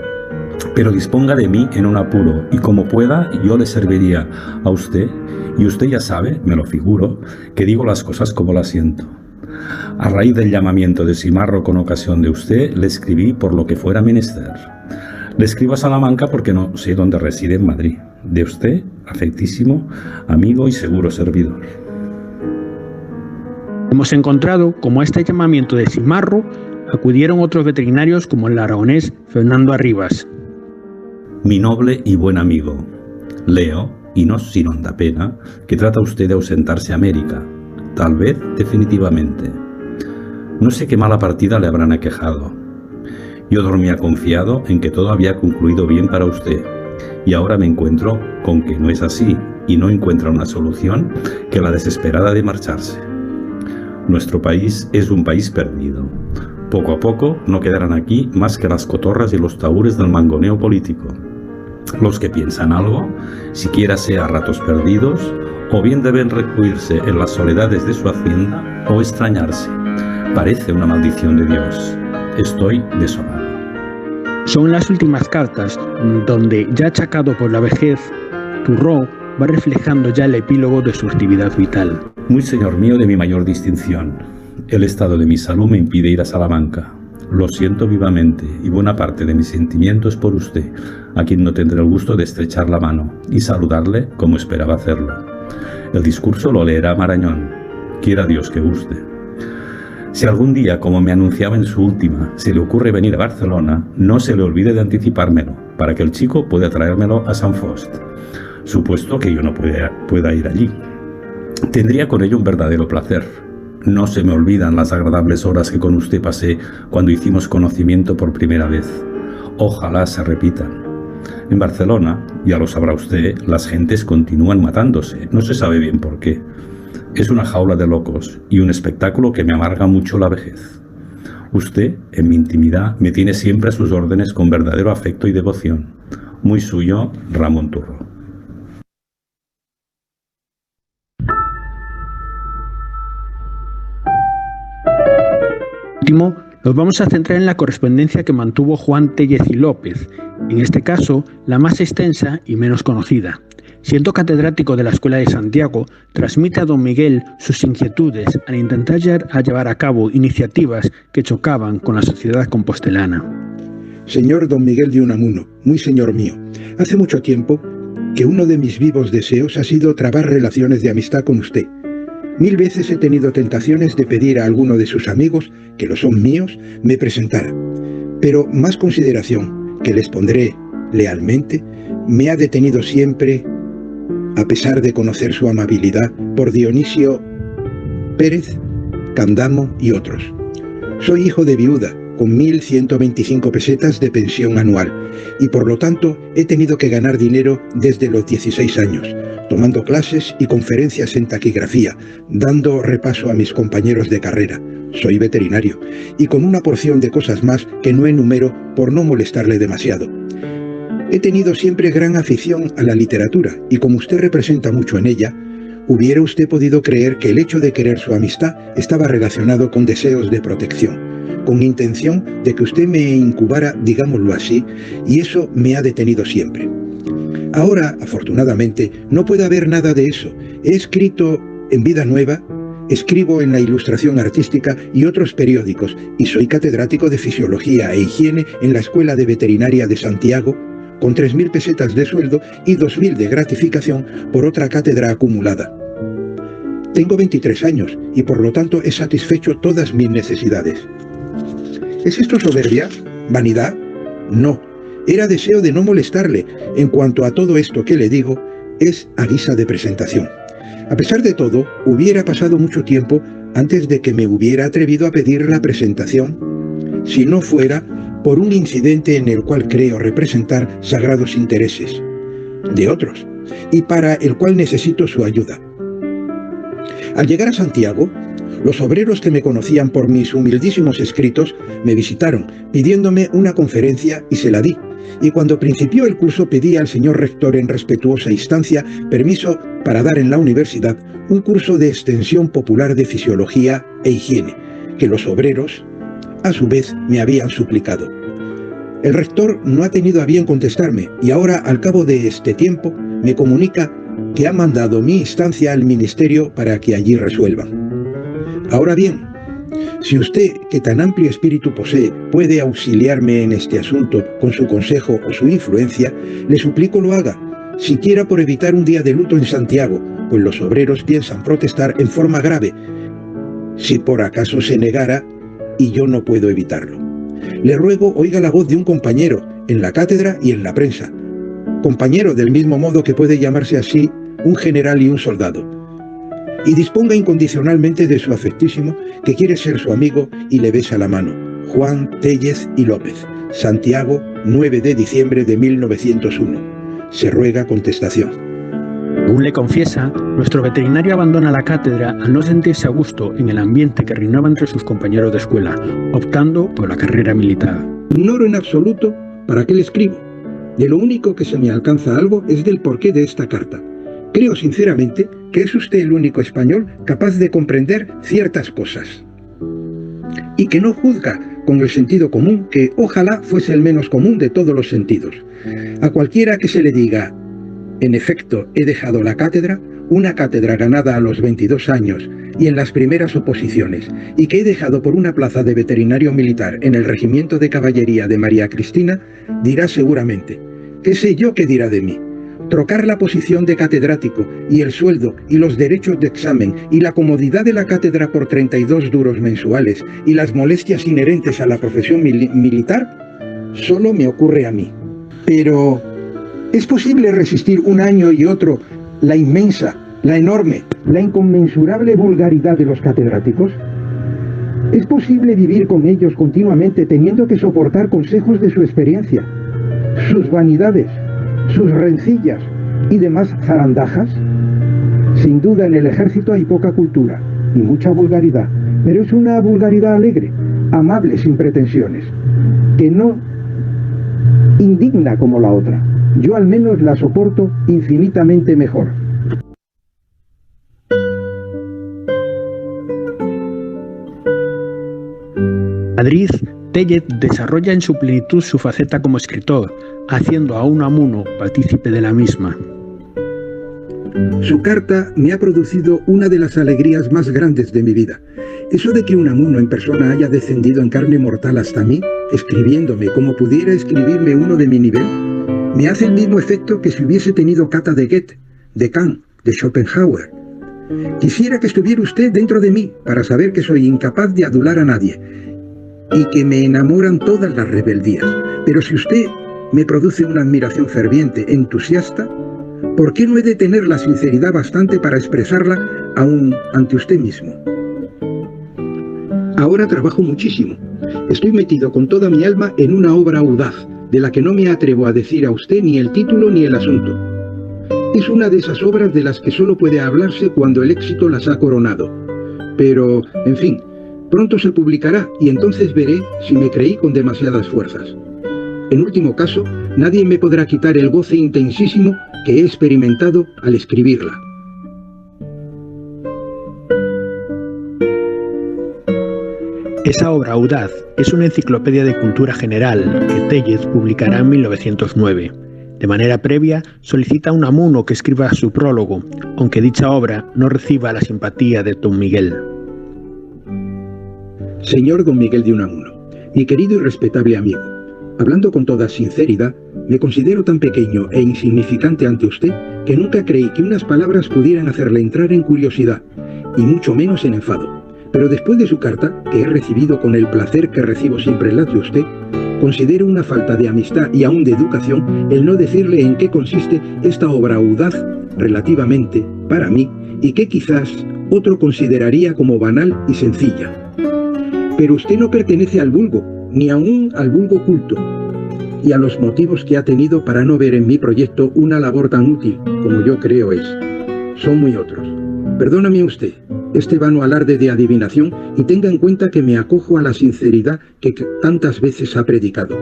Speaker 10: Pero disponga de mí en un apuro, y como pueda, yo le serviría a usted, y usted ya sabe, me lo figuro, que digo las cosas como las siento. A raíz del llamamiento de Simarro con ocasión de usted, le escribí por lo que fuera menester. Le escribo a Salamanca porque no sé dónde reside en Madrid. De usted, afectísimo, amigo y seguro servidor.
Speaker 5: Hemos encontrado como a este llamamiento de Simarro acudieron otros veterinarios como el aragonés Fernando Arribas.
Speaker 10: Mi noble y buen amigo, leo, y no sin honda pena, que trata usted de ausentarse a América, tal vez definitivamente. No sé qué mala partida le habrán aquejado. Yo dormía confiado en que todo había concluido bien para usted, y ahora me encuentro con que no es así, y no encuentra una solución que la desesperada de marcharse. Nuestro país es un país perdido. Poco a poco no quedarán aquí más que las cotorras y los tahúres del mangoneo político. Los que piensan algo, siquiera sea a ratos perdidos, o bien deben recluirse en las soledades de su hacienda o extrañarse. Parece una maldición de Dios. Estoy desolado.
Speaker 5: Son las últimas cartas donde, ya achacado por la vejez, Turró va reflejando ya el epílogo de su actividad vital.
Speaker 10: Muy señor mío de mi mayor distinción, el estado de mi salud me impide ir a Salamanca. Lo siento vivamente y buena parte de mis sentimientos por usted, a quien no tendré el gusto de estrechar la mano y saludarle como esperaba hacerlo. El discurso lo leerá Marañón, quiera Dios que guste. Si algún día, como me anunciaba en su última, se le ocurre venir a Barcelona, no se le olvide de anticipármelo, para que el chico pueda traérmelo a San Fost, supuesto que yo no pueda ir allí. Tendría con ello un verdadero placer. No se me olvidan las agradables horas que con usted pasé cuando hicimos conocimiento por primera vez. Ojalá se repitan. En Barcelona, ya lo sabrá usted, las gentes continúan matándose, no se sabe bien por qué. Es una jaula de locos y un espectáculo que me amarga mucho la vejez. Usted, en mi intimidad, me tiene siempre a sus órdenes con verdadero afecto y devoción. Muy suyo, Ramón Turró.
Speaker 5: Último, nos vamos a centrar en la correspondencia que mantuvo Juan Téllez y López, en este caso la más extensa y menos conocida. Siendo catedrático de la Escuela de Santiago, transmite a don Miguel sus inquietudes al intentar llevar a cabo iniciativas que chocaban con la sociedad compostelana.
Speaker 12: Señor don Miguel de Unamuno, muy señor mío, hace mucho tiempo que uno de mis vivos deseos ha sido trabar relaciones de amistad con usted. 1000 veces he tenido tentaciones de pedir a alguno de sus amigos, que lo son míos, me presentara. Pero más consideración, que les pondré lealmente, me ha detenido siempre, a pesar de conocer su amabilidad, por Dionisio Pérez, Candamo y otros. Soy hijo de viuda, con 1.125 pesetas de pensión anual, y por lo tanto he tenido que ganar dinero desde los 16 años, tomando clases y conferencias en taquigrafía, dando repaso a mis compañeros de carrera. Soy veterinario, y con una porción de cosas más que no enumero por no molestarle demasiado. He tenido siempre gran afición a la literatura, y como usted representa mucho en ella, hubiera usted podido creer que el hecho de querer su amistad estaba relacionado con deseos de protección, con intención de que usted me incubara, digámoslo así, y eso me ha detenido siempre. Ahora, afortunadamente, no puede haber nada de eso. He escrito en Vida Nueva, escribo en La Ilustración Artística y otros periódicos, y soy catedrático de Fisiología e Higiene en la Escuela de Veterinaria de Santiago, con 3.000 pesetas de sueldo y 2.000 de gratificación por otra cátedra acumulada. Tengo 23 años y por lo tanto he satisfecho todas mis necesidades. ¿Es esto soberbia? ¿Vanidad? No. Era deseo de no molestarle. En cuanto a todo esto que le digo, es a guisa de presentación. A pesar de todo, hubiera pasado mucho tiempo antes de que me hubiera atrevido a pedir la presentación, si no fuera por un incidente en el cual creo representar sagrados intereses de otros, y para el cual necesito su ayuda. Al llegar a Santiago, los obreros que me conocían por mis humildísimos escritos me visitaron, pidiéndome una conferencia, y se la di. Y cuando principió el curso pedí al señor rector en respetuosa instancia permiso para dar en la universidad un curso de extensión popular de fisiología e higiene, que los obreros, a su vez, me habían suplicado. El rector no ha tenido a bien contestarme y ahora, al cabo de este tiempo, me comunica que ha mandado mi instancia al ministerio para que allí resuelvan. Ahora bien, si usted, que tan amplio espíritu posee, puede auxiliarme en este asunto con su consejo o su influencia, le suplico lo haga, siquiera por evitar un día de luto en Santiago, pues los obreros piensan protestar en forma grave, si por acaso se negara y yo no puedo evitarlo. Le ruego oiga la voz de un compañero, en la cátedra y en la prensa, compañero del mismo modo que puede llamarse así un general y un soldado. Y disponga incondicionalmente de su afectísimo, que quiere ser su amigo y le besa la mano. Juan Tellez y López, Santiago, 9 de diciembre de 1901. Se ruega contestación.
Speaker 5: Según le confiesa, nuestro veterinario abandona la cátedra al no sentirse a gusto en el ambiente que reinaba entre sus compañeros de escuela, optando por la carrera militar.
Speaker 12: Ignoro en absoluto para qué le escribo. De lo único que se me alcanza algo es del porqué de esta carta. Creo sinceramente que es usted el único español capaz de comprender ciertas cosas. Y que no juzga con el sentido común, que ojalá fuese el menos común de todos los sentidos. A cualquiera que se le diga, en efecto, he dejado la cátedra, una cátedra ganada a los 22 años y en las primeras oposiciones, y que he dejado por una plaza de veterinario militar en el regimiento de caballería de María Cristina, dirá seguramente, ¿qué sé yo qué dirá de mí? Trocar la posición de catedrático y el sueldo y los derechos de examen y la comodidad de la cátedra por 32 duros mensuales y las molestias inherentes a la profesión militar, solo me ocurre a mí. Pero, ¿es posible resistir un año y otro la inmensa, la enorme, la inconmensurable vulgaridad de los catedráticos? ¿Es posible vivir con ellos continuamente teniendo que soportar consejos de su experiencia, sus vanidades, sus rencillas y demás zarandajas? Sin duda en el ejército hay poca cultura y mucha vulgaridad, pero es una vulgaridad alegre, amable sin pretensiones, que no indigna como la otra. Yo al menos la soporto infinitamente mejor.
Speaker 5: Madrid, Tellez desarrolla en su plenitud su faceta como escritor, haciendo a Unamuno partícipe de la misma.
Speaker 12: Su carta me ha producido una de las alegrías más grandes de mi vida. Eso de que Unamuno en persona haya descendido en carne mortal hasta mí, escribiéndome como pudiera escribirme uno de mi nivel, me hace el mismo efecto que si hubiese tenido cata de Goethe, de Kant, de Schopenhauer. Quisiera que estuviera usted dentro de mí para saber que soy incapaz de adular a nadie y que me enamoran todas las rebeldías. Pero si usted me produce una admiración ferviente, entusiasta, ¿por qué no he de tener la sinceridad bastante para expresarla aún ante usted mismo? Ahora trabajo muchísimo. Estoy metido con toda mi alma en una obra audaz, de la que no me atrevo a decir a usted ni el título ni el asunto. Es una de esas obras de las que solo puede hablarse cuando el éxito las ha coronado. Pero, en fin, pronto se publicará y entonces veré si me creí con demasiadas fuerzas. En último caso, nadie me podrá quitar el goce intensísimo que he experimentado al escribirla.
Speaker 5: Esa obra audaz es una enciclopedia de cultura general que Tellez publicará en 1909. De manera previa, solicita a Unamuno que escriba su prólogo, aunque dicha obra no reciba la simpatía de don Miguel.
Speaker 12: Señor don Miguel de Unamuno, mi querido y respetable amigo, hablando con toda sinceridad, me considero tan pequeño e insignificante ante usted que nunca creí que unas palabras pudieran hacerle entrar en curiosidad, y mucho menos en enfado. Pero después de su carta, que he recibido con el placer que recibo siempre las de usted, considero una falta de amistad y aún de educación el no decirle en qué consiste esta obra audaz relativamente para mí y que quizás otro consideraría como banal y sencilla. Pero usted no pertenece al vulgo, ni aún al vulgo culto, y a los motivos que ha tenido para no ver en mi proyecto una labor tan útil como yo creo es. Son muy otros. Perdóname usted este vano alarde de adivinación y tenga en cuenta que me acojo a la sinceridad que tantas veces ha predicado.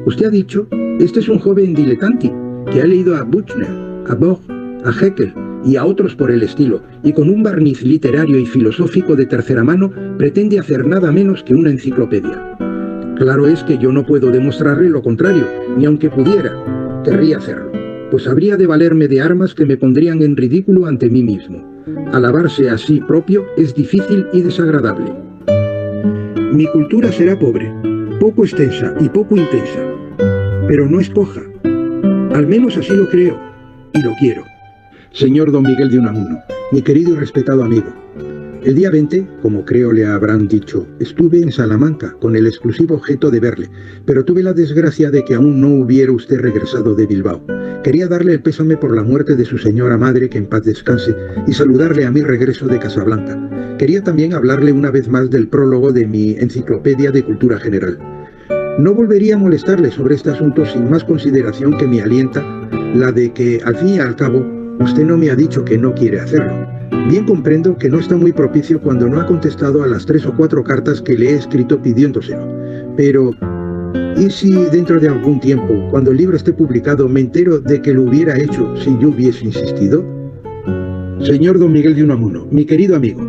Speaker 12: Usted ha dicho, este es un joven diletante que ha leído a Buchner, a Bock, a Haeckel y a otros por el estilo, y con un barniz literario y filosófico de tercera mano pretende hacer nada menos que una enciclopedia. Claro es que yo no puedo demostrarle lo contrario, ni aunque pudiera, querría hacerlo, pues habría de valerme de armas que me pondrían en ridículo ante mí mismo. Alabarse a sí propio es difícil y desagradable. Mi cultura será pobre, poco extensa y poco intensa, pero no es coja. Al menos así lo creo y lo quiero. Señor don Miguel de Unamuno, mi querido y respetado amigo, el día 20, como creo le habrán dicho, estuve en Salamanca con el exclusivo objeto de verle, pero tuve la desgracia de que aún no hubiera usted regresado de Bilbao, Quería darle el pésame por la muerte de su señora madre, que en paz descanse, y saludarle a mi regreso de Casablanca. Quería también hablarle una vez más del prólogo de mi Enciclopedia de Cultura General. No volvería a molestarle sobre este asunto sin más consideración que me alienta la de que, al fin y al cabo, usted no me ha dicho que no quiere hacerlo. Bien comprendo que no está muy propicio cuando no ha contestado a las 3 o 4 cartas que le he escrito pidiéndoselo. Pero, ¿y si dentro de algún tiempo, cuando el libro esté publicado, me entero de que lo hubiera hecho si yo hubiese insistido? Señor don Miguel de Unamuno, mi querido amigo,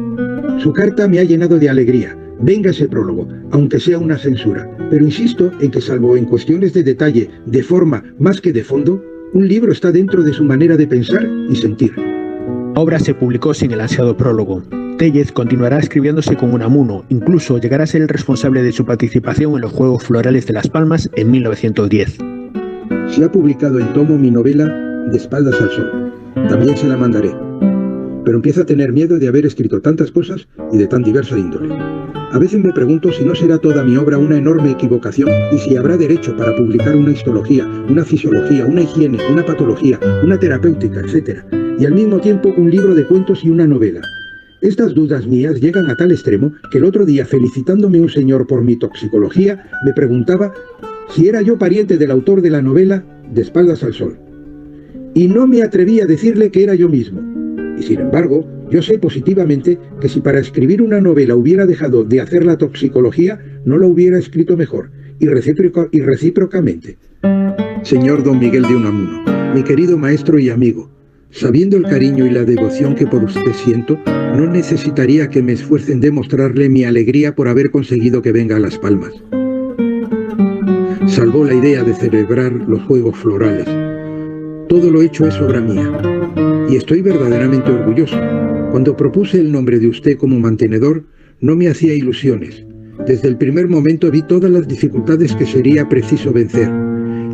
Speaker 12: su carta me ha llenado de alegría. Venga ese prólogo, aunque sea una censura. Pero insisto en que, salvo en cuestiones de detalle, de forma más que de fondo, un libro está dentro de su manera de pensar y sentir.
Speaker 5: La obra se publicó sin el ansiado prólogo. Tellez continuará escribiéndose con Unamuno, incluso llegará a ser el responsable de su participación en los Juegos Florales de Las Palmas en 1910.
Speaker 12: Se ha publicado en tomo mi novela De espaldas al sol. También se la mandaré. Pero empiezo a tener miedo de haber escrito tantas cosas y de tan diversa índole. A veces me pregunto si no será toda mi obra una enorme equivocación y si habrá derecho para publicar una histología, una fisiología, una higiene, una patología, una terapéutica, etc. Y al mismo tiempo un libro de cuentos y una novela. Estas dudas mías llegan a tal extremo que el otro día, felicitándome un señor por mi toxicología, me preguntaba si era yo pariente del autor de la novela De espaldas al sol. Y no me atreví a decirle que era yo mismo. Y sin embargo, yo sé positivamente que si para escribir una novela hubiera dejado de hacer la toxicología, no la hubiera escrito mejor, y recíprocamente. Señor don Miguel de Unamuno, mi querido maestro y amigo, sabiendo el cariño y la devoción que por usted siento, no necesitaría que me esfuerce en demostrarle mi alegría por haber conseguido que venga a Las Palmas. Salvó la idea de celebrar los Juegos Florales. Todo lo hecho es obra mía. Y estoy verdaderamente orgulloso. Cuando propuse el nombre de usted como mantenedor, no me hacía ilusiones. Desde el primer momento vi todas las dificultades que sería preciso vencer.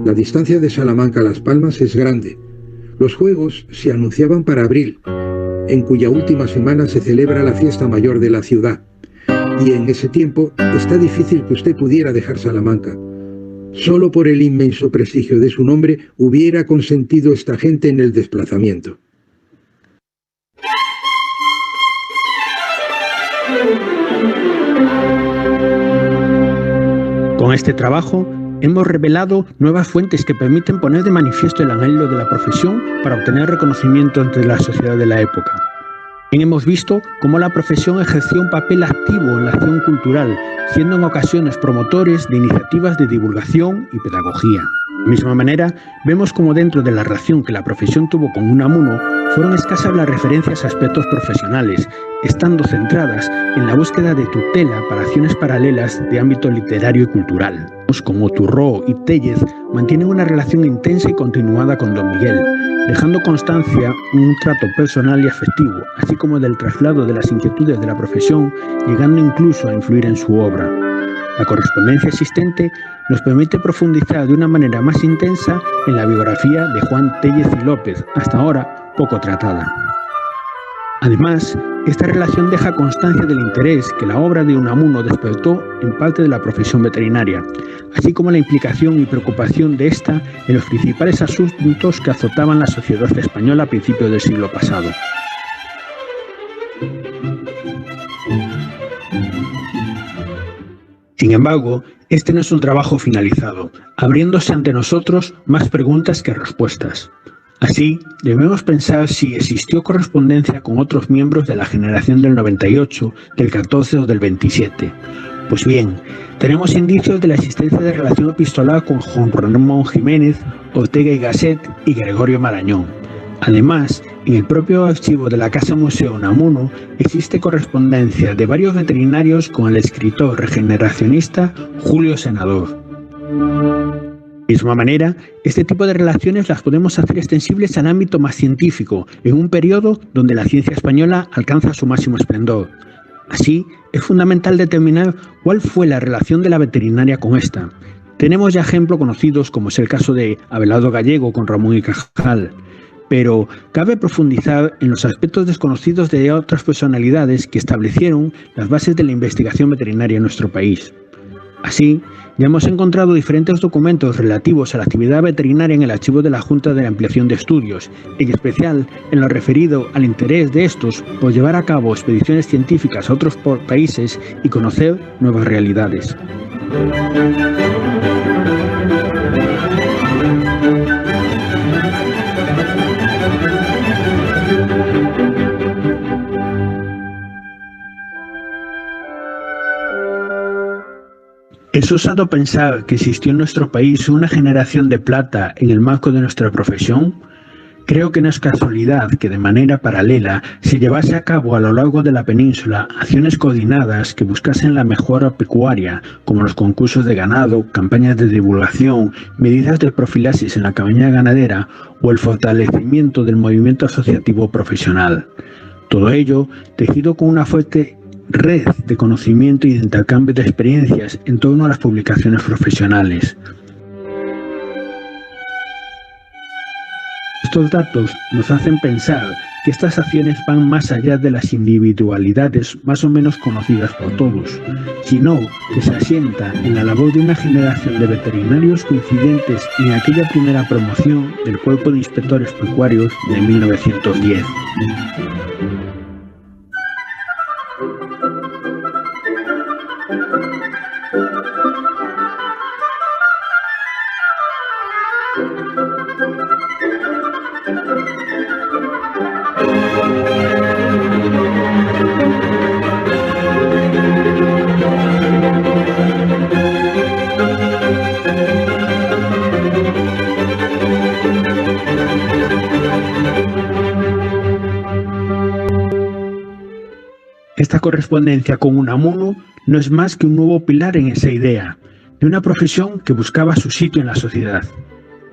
Speaker 12: La distancia de Salamanca a Las Palmas es grande. Los Juegos se anunciaban para abril, en cuya última semana se celebra la fiesta mayor de la ciudad. Y en ese tiempo está difícil que usted pudiera dejar Salamanca. Solo por el inmenso prestigio de su nombre hubiera consentido esta gente en el desplazamiento.
Speaker 5: Con este trabajo hemos revelado nuevas fuentes que permiten poner de manifiesto el anhelo de la profesión para obtener reconocimiento entre la sociedad de la época. También hemos visto cómo la profesión ejerció un papel activo en la acción cultural, siendo en ocasiones promotores de iniciativas de divulgación y pedagogía. De la misma manera, vemos cómo dentro de la relación que la profesión tuvo con Unamuno, fueron escasas las referencias a aspectos profesionales, estando centradas en la búsqueda de tutela para acciones paralelas de ámbito literario y cultural. Como Turró y Tellez mantienen una relación intensa y continuada con don Miguel, dejando constancia un trato personal y afectivo, así como del traslado de las inquietudes de la profesión, llegando incluso a influir en su obra. La correspondencia existente nos permite profundizar de una manera más intensa en la biografía de Juan Tellez y López, hasta ahora poco tratada. Además, esta relación deja constancia del interés que la obra de Unamuno despertó en parte de la profesión veterinaria, así como la implicación y preocupación de esta en los principales asuntos que azotaban la sociedad española a principios del siglo pasado. Sin embargo, este no es un trabajo finalizado, abriéndose ante nosotros más preguntas que respuestas. Así, debemos pensar si existió correspondencia con otros miembros de la generación del 98, del 14 o del 27. Pues bien, tenemos indicios de la existencia de relación epistolar con Juan Ramón Jiménez, Ortega y Gasset y Gregorio Marañón. Además, en el propio archivo de la Casa Museo Unamuno existe correspondencia de varios veterinarios con el escritor regeneracionista Julio Senador. De misma manera, este tipo de relaciones las podemos hacer extensibles al ámbito más científico, en un periodo donde la ciencia española alcanza su máximo esplendor. Así, es fundamental determinar cuál fue la relación de la veterinaria con esta. Tenemos ya ejemplos conocidos, como es el caso de Abelardo Gallego con Ramón y Cajal, pero cabe profundizar en los aspectos desconocidos de otras personalidades que establecieron las bases de la investigación veterinaria en nuestro país. Así, Ya hemos encontrado diferentes documentos relativos a la actividad veterinaria en el archivo de la Junta de Ampliación de Estudios, en especial en lo referido al interés de estos por llevar a cabo expediciones científicas a otros países y conocer nuevas realidades. ¿Es osado pensar que existió en nuestro país una generación de plata en el marco de nuestra profesión? Creo que no es casualidad que de manera paralela se llevase a cabo a lo largo de la península acciones coordinadas que buscasen la mejora pecuaria, como los concursos de ganado, campañas de divulgación, medidas de profilaxis en la cabaña ganadera o el fortalecimiento del movimiento asociativo profesional. Todo ello tejido con una fuerte red de conocimiento y de intercambio de experiencias en torno a las publicaciones profesionales. Estos datos nos hacen pensar que estas acciones van más allá de las individualidades más o menos conocidas por todos, sino que se asienta en la labor de una generación de veterinarios coincidentes en aquella primera promoción del Cuerpo de Inspectores Pecuarios de 1910. Esta correspondencia con Unamuno no es más que un nuevo pilar en esa idea, de una profesión que buscaba su sitio en la sociedad.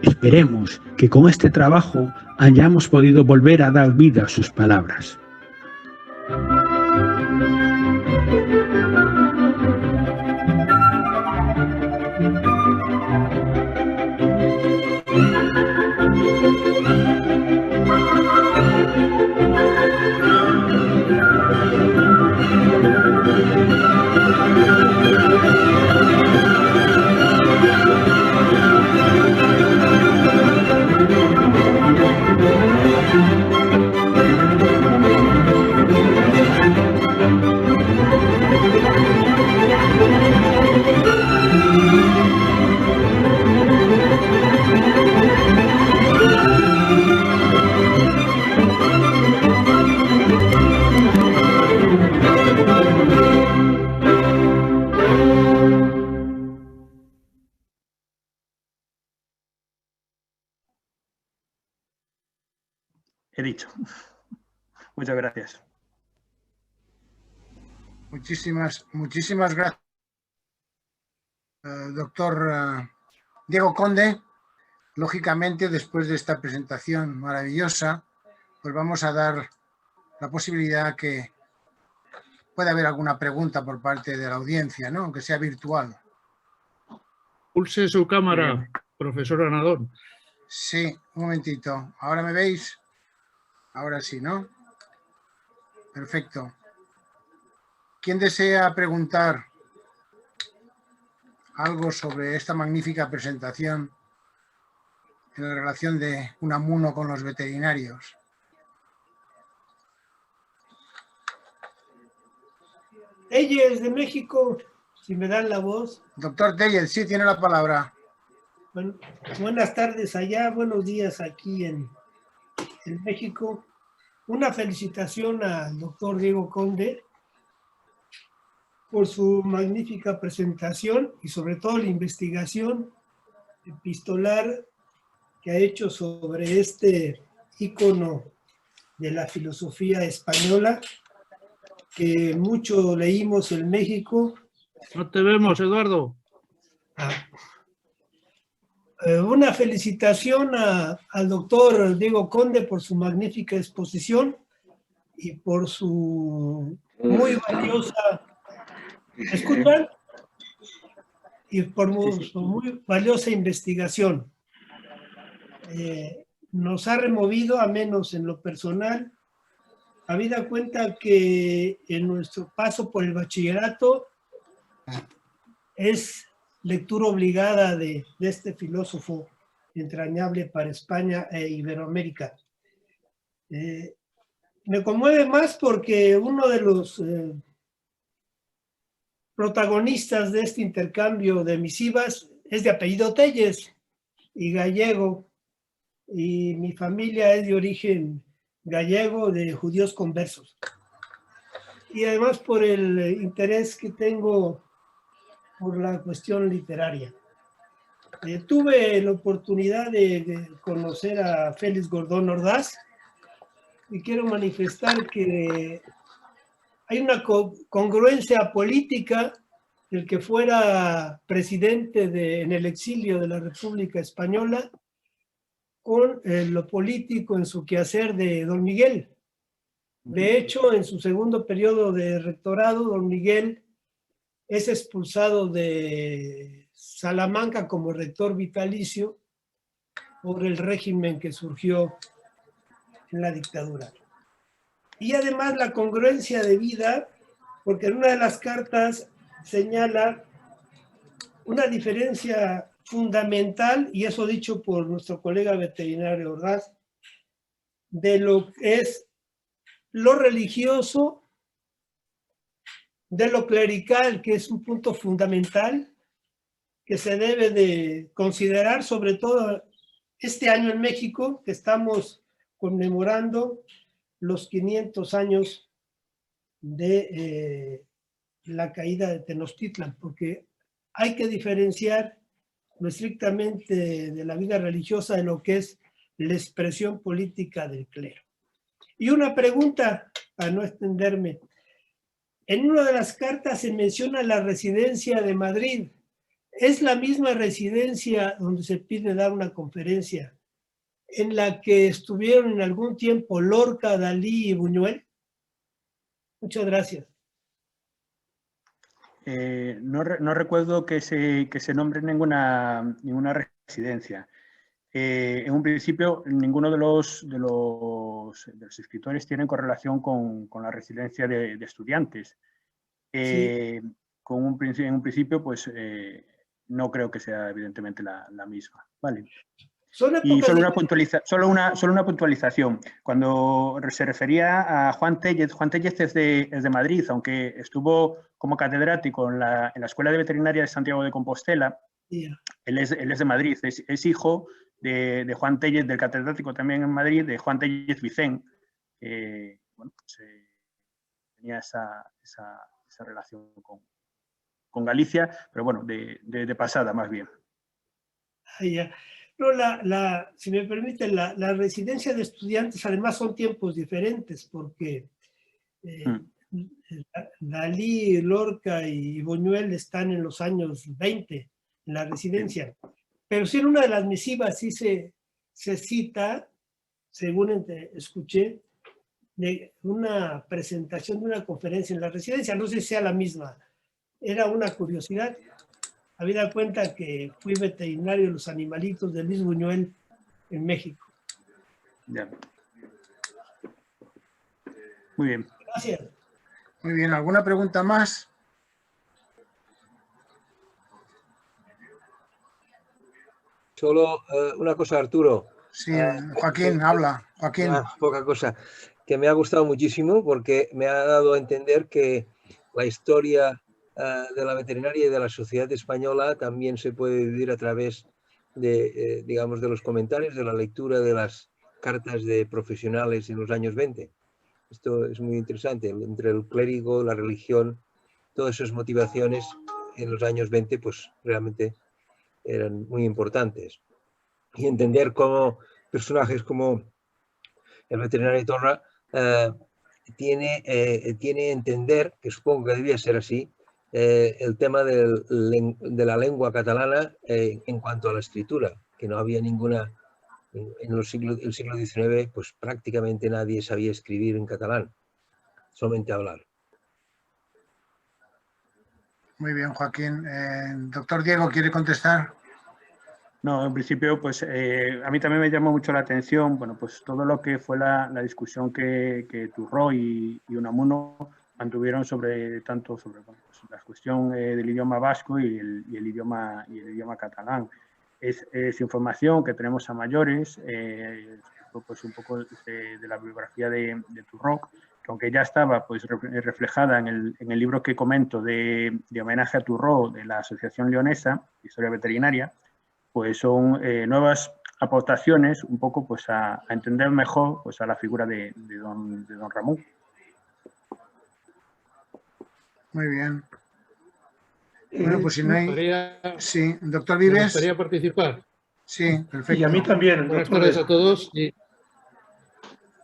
Speaker 5: Esperemos que con este trabajo hayamos podido volver a dar vida a sus palabras.
Speaker 3: He dicho. Muchas gracias.
Speaker 1: Muchísimas gracias, doctor Diego Conde. Lógicamente, después de esta presentación maravillosa, pues vamos a dar la posibilidad que pueda haber alguna pregunta por parte de la audiencia, ¿no? Aunque sea virtual.
Speaker 6: Pulse su cámara, profesor Anadón.
Speaker 1: Sí, un momentito. ¿Ahora me veis? Ahora sí, ¿no? Perfecto. ¿Quién desea preguntar algo sobre esta magnífica presentación en la relación de Unamuno con los veterinarios?
Speaker 13: Telles de México, si me dan la voz.
Speaker 1: Doctor Telles, sí, tiene la palabra.
Speaker 13: Bueno, buenas tardes allá, buenos días aquí en México. Una felicitación al doctor Diego Conde por su magnífica presentación y sobre todo la investigación epistolar que ha hecho sobre este ícono de la filosofía española que mucho leímos en México.
Speaker 6: No te vemos, Eduardo.
Speaker 13: Una felicitación al doctor Diego Conde por su magnífica exposición y por su muy valiosa... ¿Me escuchan? Y por su muy valiosa investigación. Nos ha removido, a menos en lo personal, habida cuenta que en nuestro paso por el bachillerato es lectura obligada de este filósofo entrañable para España e Iberoamérica. Me conmueve más porque uno de los protagonistas de este intercambio de misivas es de apellido Telles y gallego, y mi familia es de origen gallego, de judíos conversos. Y además por el interés que tengo por la cuestión literaria. Tuve la oportunidad de conocer a Félix Gordón Ordaz y quiero manifestar que hay una congruencia política del que fuera presidente en el exilio de la República Española con lo político en su quehacer de don Miguel. De hecho, en su segundo periodo de rectorado, don Miguel es expulsado de Salamanca como rector vitalicio por el régimen que surgió en la dictadura. Y además la congruencia de vida, porque en una de las cartas señala una diferencia fundamental, y eso dicho por nuestro colega veterinario Ordaz, de lo que es lo religioso, de lo clerical, que es un punto fundamental que se debe de considerar, sobre todo este año en México, que estamos conmemorando los 500 años de la caída de Tenochtitlan, porque hay que diferenciar lo estrictamente de la vida religiosa de lo que es la expresión política del clero. Y una pregunta, para no extenderme. En una de las cartas se menciona la residencia de Madrid. ¿Es la misma residencia donde se pide dar una conferencia en la que estuvieron en algún tiempo Lorca, Dalí y Buñuel? Muchas gracias.
Speaker 3: No recuerdo que se nombre ninguna residencia. En un principio, ninguno de los escritores tienen correlación con la residencia de estudiantes. Sí. En un principio, pues no creo que sea evidentemente la misma. Vale. Y solo una puntualización. Cuando se refería a Juan Tellez es de Madrid, aunque estuvo como catedrático en la Escuela de Veterinaria de Santiago de Compostela. Yeah. Él es de Madrid, es hijo de Juan Tellez, del catedrático también en Madrid, de Juan Tellez Vicén. Bueno, pues, tenía esa relación con Galicia, pero bueno, de pasada más bien.
Speaker 13: Yeah. No, si me permite, la residencia de estudiantes además son tiempos diferentes, porque Dalí, Lorca y Buñuel están en los años 20 en la residencia. Pero sí, en una de las misivas sí se cita, según escuché, de una presentación de una conferencia en la residencia. No sé si sea la misma. Era una curiosidad. Habida cuenta que fui veterinario de los animalitos de Luis Buñuel en México.
Speaker 3: Ya. Muy bien.
Speaker 13: Gracias.
Speaker 1: Muy bien. ¿Alguna pregunta más?
Speaker 14: Solo una cosa, Arturo.
Speaker 1: Sí, Joaquín, habla. Joaquín.
Speaker 14: Poca cosa. Que me ha gustado muchísimo porque me ha dado a entender que la historia de la veterinaria y de la sociedad española también se puede vivir a través de, digamos, de los comentarios, de la lectura de las cartas de profesionales en los años 20. Esto es muy interesante, entre el clérigo, la religión, todas esas motivaciones en los años 20 pues realmente eran muy importantes. Y entender cómo personajes como el veterinario Torra tiene entender, que supongo que debía ser así, el tema de la lengua catalana en cuanto a la escritura, que no había ninguna, en el siglo XIX, pues prácticamente nadie sabía escribir en catalán, solamente hablar.
Speaker 1: Muy bien, Joaquín. Doctor Diego, ¿quiere contestar?
Speaker 3: No, en principio, pues a mí también me llamó mucho la atención, bueno, pues todo lo que fue la discusión que Turró y Unamuno mantuvieron tanto sobre la cuestión del idioma vasco y el idioma catalán. Es información que tenemos a mayores, pues un poco de la biografía de Turró, que aunque ya estaba pues reflejada en el libro que comento de homenaje a Turró de la Asociación Leonesa de Historia Veterinaria, pues son nuevas aportaciones un poco pues a entender mejor pues a la figura de don Ramón.
Speaker 1: Muy bien. Bueno, pues si no hay... Sí, doctor Vives.
Speaker 6: Me gustaría participar.
Speaker 1: Sí, perfecto.
Speaker 11: Y a mí también.
Speaker 6: Buenas tardes a todos y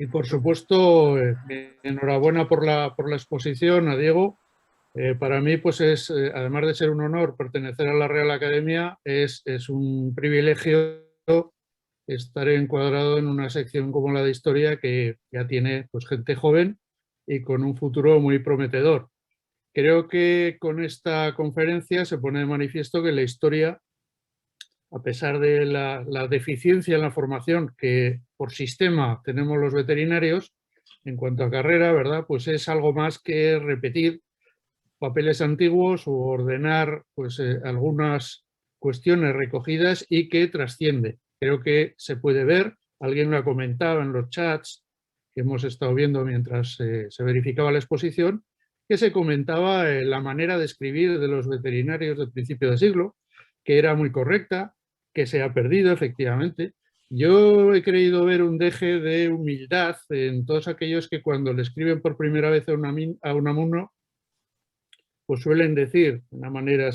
Speaker 6: por supuesto, enhorabuena por la exposición a Diego. Para mí, pues es, además de ser un honor pertenecer a la Real Academia, es un privilegio estar encuadrado en una sección como la de Historia que ya tiene pues, gente joven y con un futuro muy prometedor. Creo que con esta conferencia se pone de manifiesto que la historia, a pesar de la deficiencia en la formación que por sistema tenemos los veterinarios, en cuanto a carrera, ¿verdad? Pues es algo más que repetir papeles antiguos o ordenar pues, algunas cuestiones recogidas y que trasciende. Creo que se puede ver, alguien lo ha comentado en los chats que hemos estado viendo mientras se verificaba la exposición, que se comentaba la manera de escribir de los veterinarios del principio de siglo, que era muy correcta, que se ha perdido efectivamente. Yo he creído ver un deje de humildad en todos aquellos que cuando le escriben por primera vez a un amuno, pues suelen decir de una manera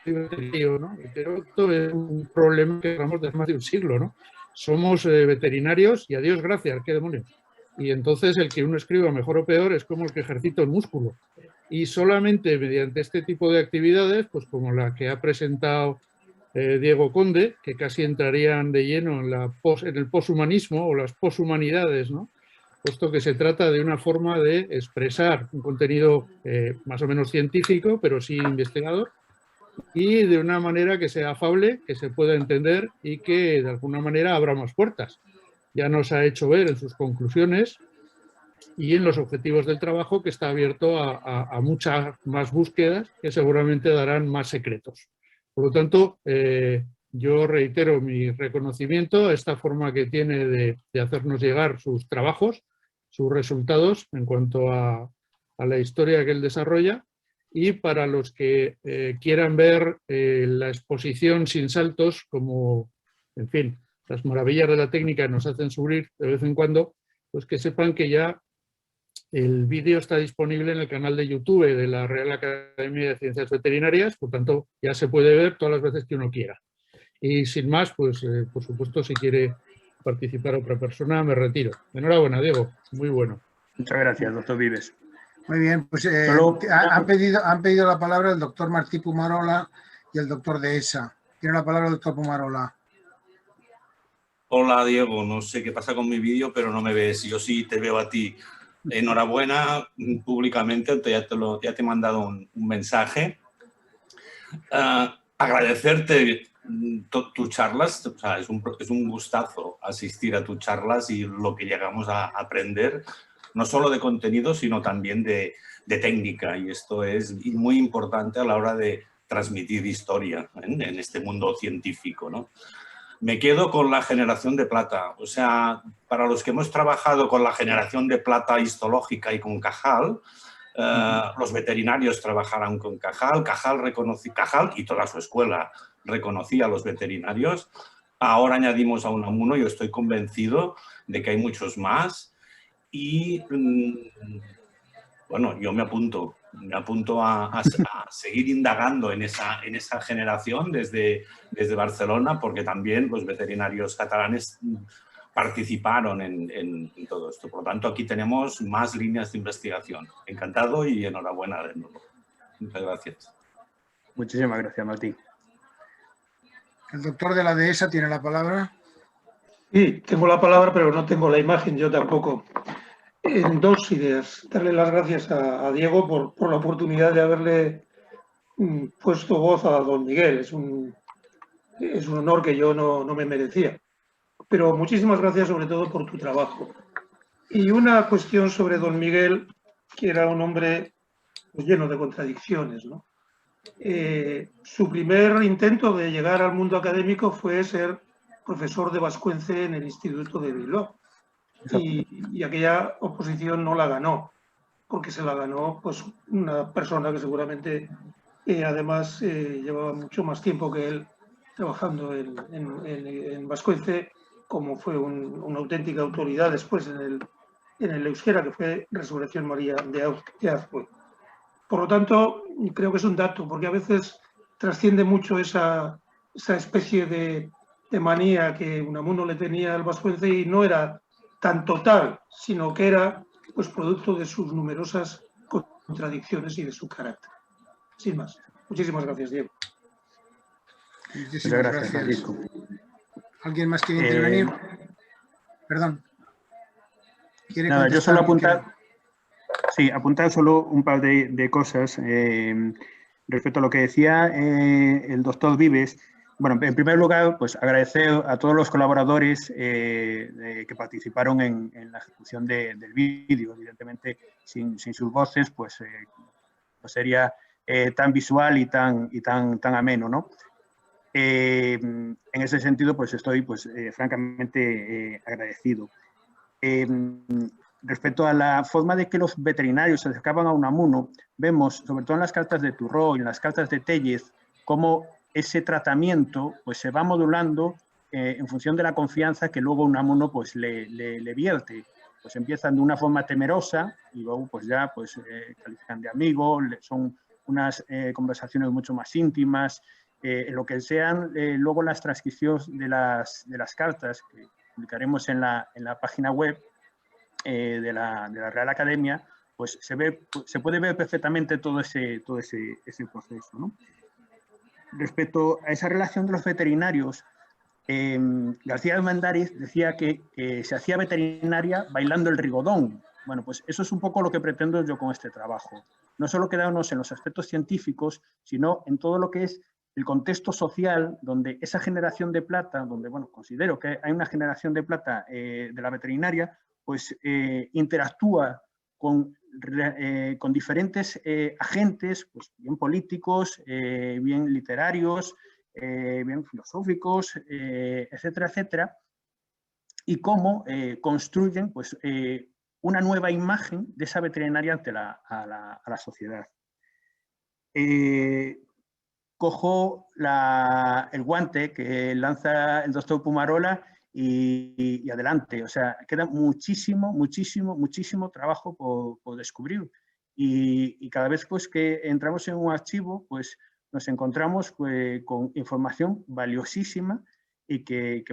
Speaker 6: ¿no? Pero esto es un problema que llevamos desde más de un siglo, ¿no? Somos veterinarios y a Dios gracias, qué demonios. Y entonces el que uno escriba mejor o peor es como el que ejercita un músculo. Y solamente mediante este tipo de actividades, pues como la que ha presentado Diego Conde, que casi entrarían de lleno en el poshumanismo o las poshumanidades, ¿no? Puesto que se trata de una forma de expresar un contenido más o menos científico, pero sí investigador, y de una manera que sea afable, que se pueda entender y que de alguna manera abra más puertas. Ya nos ha hecho ver en sus conclusiones y en los objetivos del trabajo que está abierto a muchas más búsquedas que seguramente darán más secretos. Por lo tanto, yo reitero mi reconocimiento a esta forma que tiene de hacernos llegar sus trabajos, sus resultados en cuanto a la historia que él desarrolla. Y para los que quieran ver la exposición sin saltos, como, en fin, las maravillas de la técnica nos hacen subir de vez en cuando, pues que sepan que ya el vídeo está disponible en el canal de YouTube de la Real Academia de Ciencias Veterinarias, por tanto ya se puede ver todas las veces que uno quiera. Y sin más, pues por supuesto, si quiere participar otra persona, me retiro. Enhorabuena, Diego, muy bueno.
Speaker 3: Muchas gracias, doctor Vives.
Speaker 1: Muy bien, pues han pedido la palabra el doctor Martí Pumarola y el doctor Dehesa. Tiene la palabra el doctor Pumarola.
Speaker 15: Hola, Diego. No sé qué pasa con mi vídeo, pero no me ves. Yo sí te veo a ti. Enhorabuena públicamente, ya te he mandado un mensaje. Agradecerte tus charlas. O sea, es un gustazo asistir a tus charlas y lo que llegamos a aprender, no solo de contenido, sino también de técnica. Y esto es muy importante a la hora de transmitir historia en este mundo científico, ¿no? Me quedo con la generación de plata. O sea, para los que hemos trabajado con la generación de plata histológica y con Cajal, los veterinarios trabajarán con Cajal. Cajal y toda su escuela reconocía a los veterinarios. Ahora añadimos a Unamuno, yo estoy convencido de que hay muchos más. Y, bueno, yo me apunto a seguir indagando en esa generación desde Barcelona, porque también los veterinarios catalanes participaron en todo esto. Por lo tanto, aquí tenemos más líneas de investigación. Encantado y enhorabuena de nuevo. Muchas gracias.
Speaker 3: Muchísimas gracias, Martín.
Speaker 1: El doctor de la Dehesa tiene la palabra.
Speaker 11: Sí, tengo la palabra, pero no tengo la imagen, yo tampoco. En dos ideas. Darle las gracias a Diego por la oportunidad de haberle puesto voz a don Miguel. Es un honor que yo no me merecía. Pero muchísimas gracias sobre todo por tu trabajo. Y una cuestión sobre don Miguel, que era un hombre pues, lleno de contradicciones, ¿no? Su primer intento de llegar al mundo académico fue ser profesor de vascuence en el Instituto de Bilbao. Y aquella oposición no la ganó, porque se la ganó pues, una persona que seguramente además llevaba mucho más tiempo que él trabajando en vascuence, como fue una auténtica autoridad después en el euskera, que fue Resurrección María de Azcue. Por lo tanto, creo que es un dato, porque a veces trasciende mucho esa especie de manía que Unamuno le tenía al vascuence y no era tan total, sino que era pues, producto de sus numerosas contradicciones y de su carácter. Sin más. Muchísimas gracias, Diego.
Speaker 1: Muchísimas gracias, Francisco. ¿Alguien más quiere intervenir? Perdón.
Speaker 3: Nada, yo solo apuntar solo un par de cosas respecto a lo que decía el doctor Vives. Bueno, en primer lugar, pues agradecer a todos los colaboradores que participaron en la ejecución del vídeo. Evidentemente, sin sus voces, pues no sería tan visual y tan ameno, ¿no? En ese sentido, pues estoy pues, francamente agradecido. Respecto a la forma de que los veterinarios se acercaban a Unamuno, vemos, sobre todo en las cartas de Turró y en las cartas de Tellez, cómo ese tratamiento pues, se va modulando en función de la confianza que luego Unamuno pues, le vierte. Pues empiezan de una forma temerosa y luego pues, ya pues, califican de amigo, son unas conversaciones mucho más íntimas, en lo que sean luego las transcripciones de las cartas que publicaremos en la página web de la Real Academia, pues se puede ver perfectamente todo ese proceso, ¿no? Respecto a esa relación de los veterinarios, García Armendáriz decía que se hacía veterinaria bailando el rigodón. Bueno, pues eso es un poco lo que pretendo yo con este trabajo. No solo quedarnos en los aspectos científicos, sino en todo lo que es el contexto social, donde esa generación de plata, donde, bueno, considero que hay una generación de plata de la veterinaria, pues interactúa con diferentes agentes, pues bien políticos, bien literarios, bien filosóficos, etcétera, etcétera, y cómo construyen pues, una nueva imagen de esa veterinaria ante a la sociedad. Cojo el guante que lanza el doctor Pumarola y adelante. O sea, queda muchísimo trabajo por descubrir. Y cada vez pues, que entramos en un archivo, pues nos encontramos con información valiosísima y que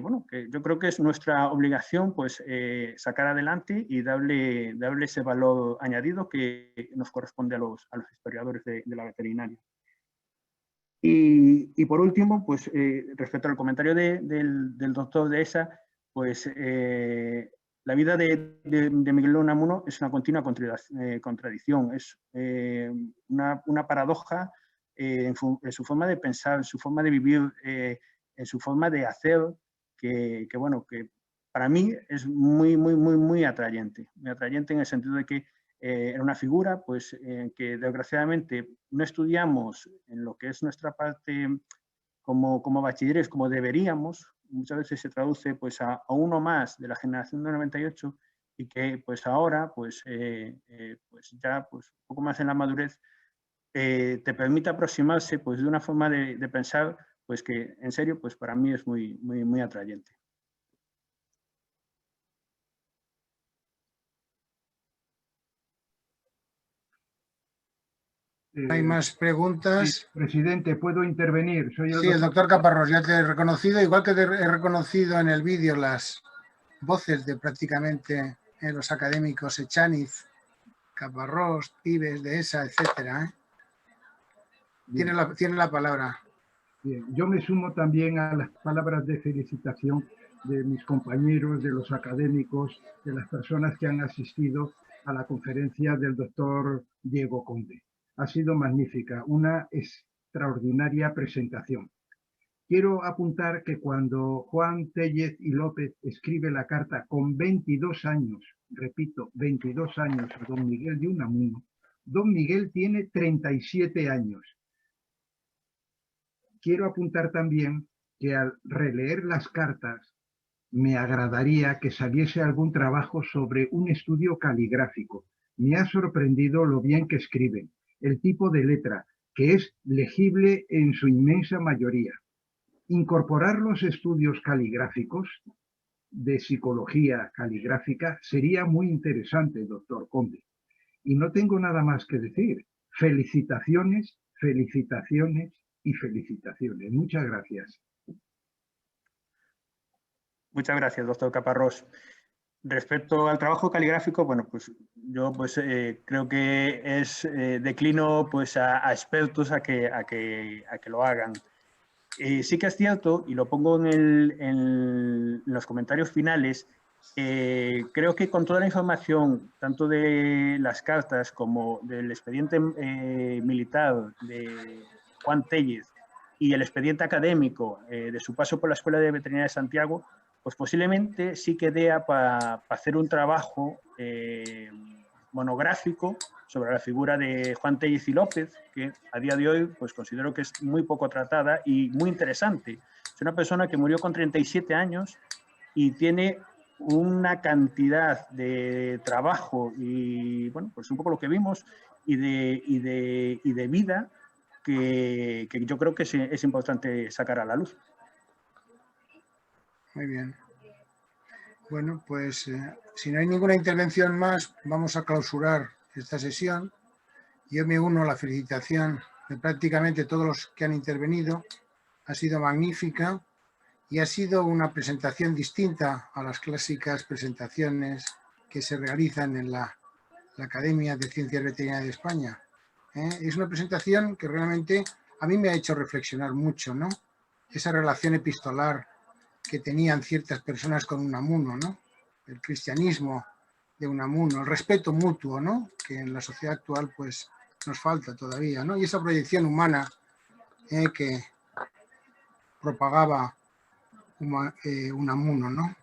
Speaker 3: yo creo que es nuestra obligación pues, sacar adelante y darle ese valor añadido que nos corresponde a los historiadores de la veterinaria. Y por último, pues respecto al comentario del doctor Dehesa, pues la vida de Miguel de Unamuno es una continua contradicción, es una paradoja en su forma de pensar, en su forma de vivir, en su forma de hacer, que para mí es muy atrayente en el sentido de que era una figura pues, que desgraciadamente no estudiamos en lo que es nuestra parte como bachilleres como deberíamos. Muchas veces se traduce pues, a uno más de la generación del 98 y que pues, ahora pues, ya pues, un poco más en la madurez te permite aproximarse pues, de una forma de pensar pues, que en serio pues, para mí es muy atrayente.
Speaker 1: ¿Hay más preguntas?
Speaker 16: Sí, presidente, ¿puedo intervenir? Soy
Speaker 1: el doctor Caparrós, ya te he reconocido, igual que te he reconocido en el vídeo las voces de prácticamente los académicos Echaniz, Caparrós, Vives, Dehesa, etcétera. Tiene la palabra.
Speaker 16: Bien, yo me sumo también a las palabras de felicitación de mis compañeros, de los académicos, de las personas que han asistido a la conferencia del doctor Diego Conde. Ha sido magnífica, una extraordinaria presentación. Quiero apuntar que cuando Juan Tellez y López escribe la carta con 22 años repito, 22 años a don Miguel de Unamuno, don Miguel tiene 37 años. Quiero apuntar también que al releer las cartas me agradaría que saliese algún trabajo sobre un estudio caligráfico. Me ha sorprendido lo bien que escriben, el tipo de letra, que es legible en su inmensa mayoría. Incorporar los estudios caligráficos de psicología caligráfica sería muy interesante, doctor Conde. Y no tengo nada más que decir. Felicitaciones, felicitaciones y felicitaciones. Muchas gracias.
Speaker 3: Muchas gracias, doctor Caparrós. Respecto al trabajo caligráfico, bueno, pues yo creo que es declino pues a expertos a que lo hagan. Sí que es cierto, y lo pongo en los comentarios finales, creo que con toda la información, tanto de las cartas como del expediente militar de Juan Tellez y el expediente académico de su paso por la Escuela de Veterinaria de Santiago, pues posiblemente sí que dé para hacer un trabajo monográfico sobre la figura de Juan Tellez y López, que a día de hoy pues considero que es muy poco tratada y muy interesante. Es una persona que murió con 37 años y tiene una cantidad de trabajo y, bueno, pues un poco lo que vimos y de vida que yo creo que es importante sacar a la luz.
Speaker 1: Muy bien. Bueno, pues si no hay ninguna intervención más, vamos a clausurar esta sesión. Yo me uno a la felicitación de prácticamente todos los que han intervenido. Ha sido magnífica y ha sido una presentación distinta a las clásicas presentaciones que se realizan en la Academia de Ciencias Veterinarias de España. Es una presentación que realmente a mí me ha hecho reflexionar mucho, ¿no? Esa relación epistolar que tenían ciertas personas con Unamuno, ¿no? El cristianismo de Unamuno, el respeto mutuo, ¿no? Que en la sociedad actual pues nos falta todavía, ¿no? Y esa proyección humana que propagaba Unamuno, ¿no?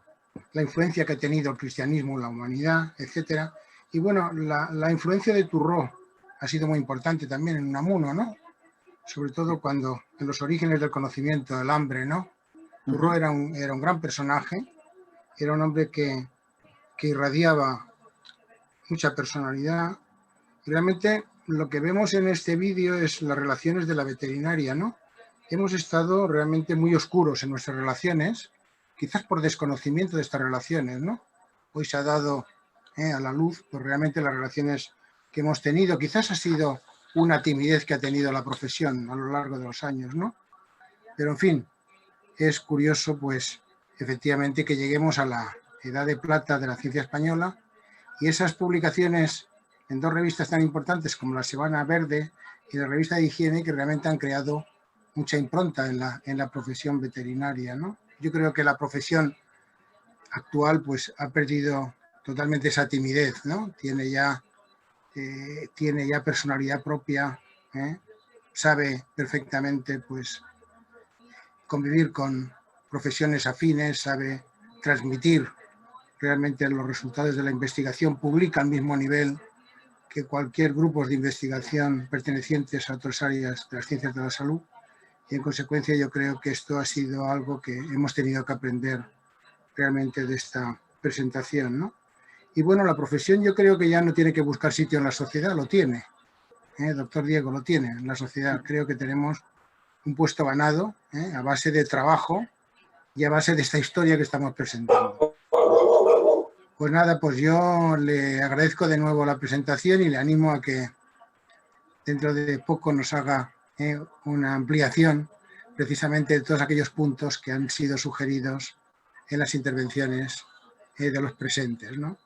Speaker 1: La influencia que ha tenido el cristianismo en la humanidad, etcétera. Y bueno, la influencia de Turró ha sido muy importante también en Unamuno, ¿no? Sobre todo cuando en los orígenes del conocimiento, del hambre, ¿no? Turró era un gran personaje, era un hombre que irradiaba mucha personalidad. Y realmente lo que vemos en este vídeo es las relaciones de la veterinaria, ¿no? Hemos estado realmente muy oscuros en nuestras relaciones, quizás por desconocimiento de estas relaciones, ¿no? Hoy se ha dado a la luz pues realmente las relaciones que hemos tenido. Quizás ha sido una timidez que ha tenido la profesión a lo largo de los años, ¿no? Pero en fin, es curioso, pues, efectivamente, que lleguemos a la edad de plata de la ciencia española y esas publicaciones en dos revistas tan importantes como la Semana Verde y la Revista de Higiene, que realmente han creado mucha impronta en la profesión veterinaria, ¿no? Yo creo que la profesión actual, pues, ha perdido totalmente esa timidez, ¿no? Tiene ya personalidad propia, sabe perfectamente, pues, convivir con profesiones afines, sabe transmitir realmente los resultados de la investigación, publica al mismo nivel que cualquier grupo de investigación pertenecientes a otras áreas de las ciencias de la salud y en consecuencia yo creo que esto ha sido algo que hemos tenido que aprender realmente de esta presentación, ¿no? Y bueno, la profesión yo creo que ya no tiene que buscar sitio en la sociedad, lo tiene, doctor Diego, lo tiene en la sociedad. Creo que tenemos un puesto ganado a base de trabajo y a base de esta historia que estamos presentando. Pues nada, pues yo le agradezco de nuevo la presentación y le animo a que dentro de poco nos haga una ampliación precisamente de todos aquellos puntos que han sido sugeridos en las intervenciones de los presentes, ¿no?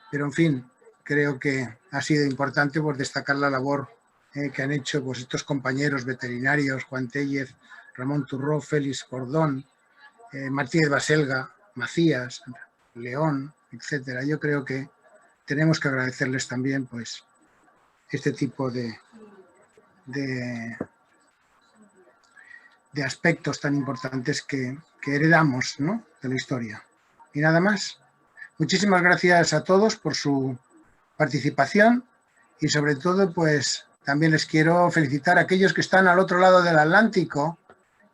Speaker 1: Pero en fin, creo que ha sido importante pues, destacar la labor que han hecho pues, estos compañeros veterinarios, Juan Tellez, Ramón Turró, Félix Cordón, Martínez Baselga, Macías, León, etcétera. Yo creo que tenemos que agradecerles también pues, este tipo de aspectos tan importantes que heredamos, ¿no? De la historia. Y nada más. Muchísimas gracias a todos por su participación y sobre todo pues también les quiero felicitar a aquellos que están al otro lado del Atlántico,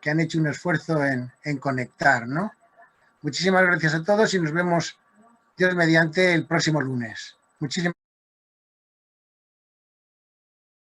Speaker 1: que han hecho un esfuerzo en conectar, ¿no? Muchísimas gracias a todos y nos vemos, Dios mediante, el próximo lunes. Muchísimas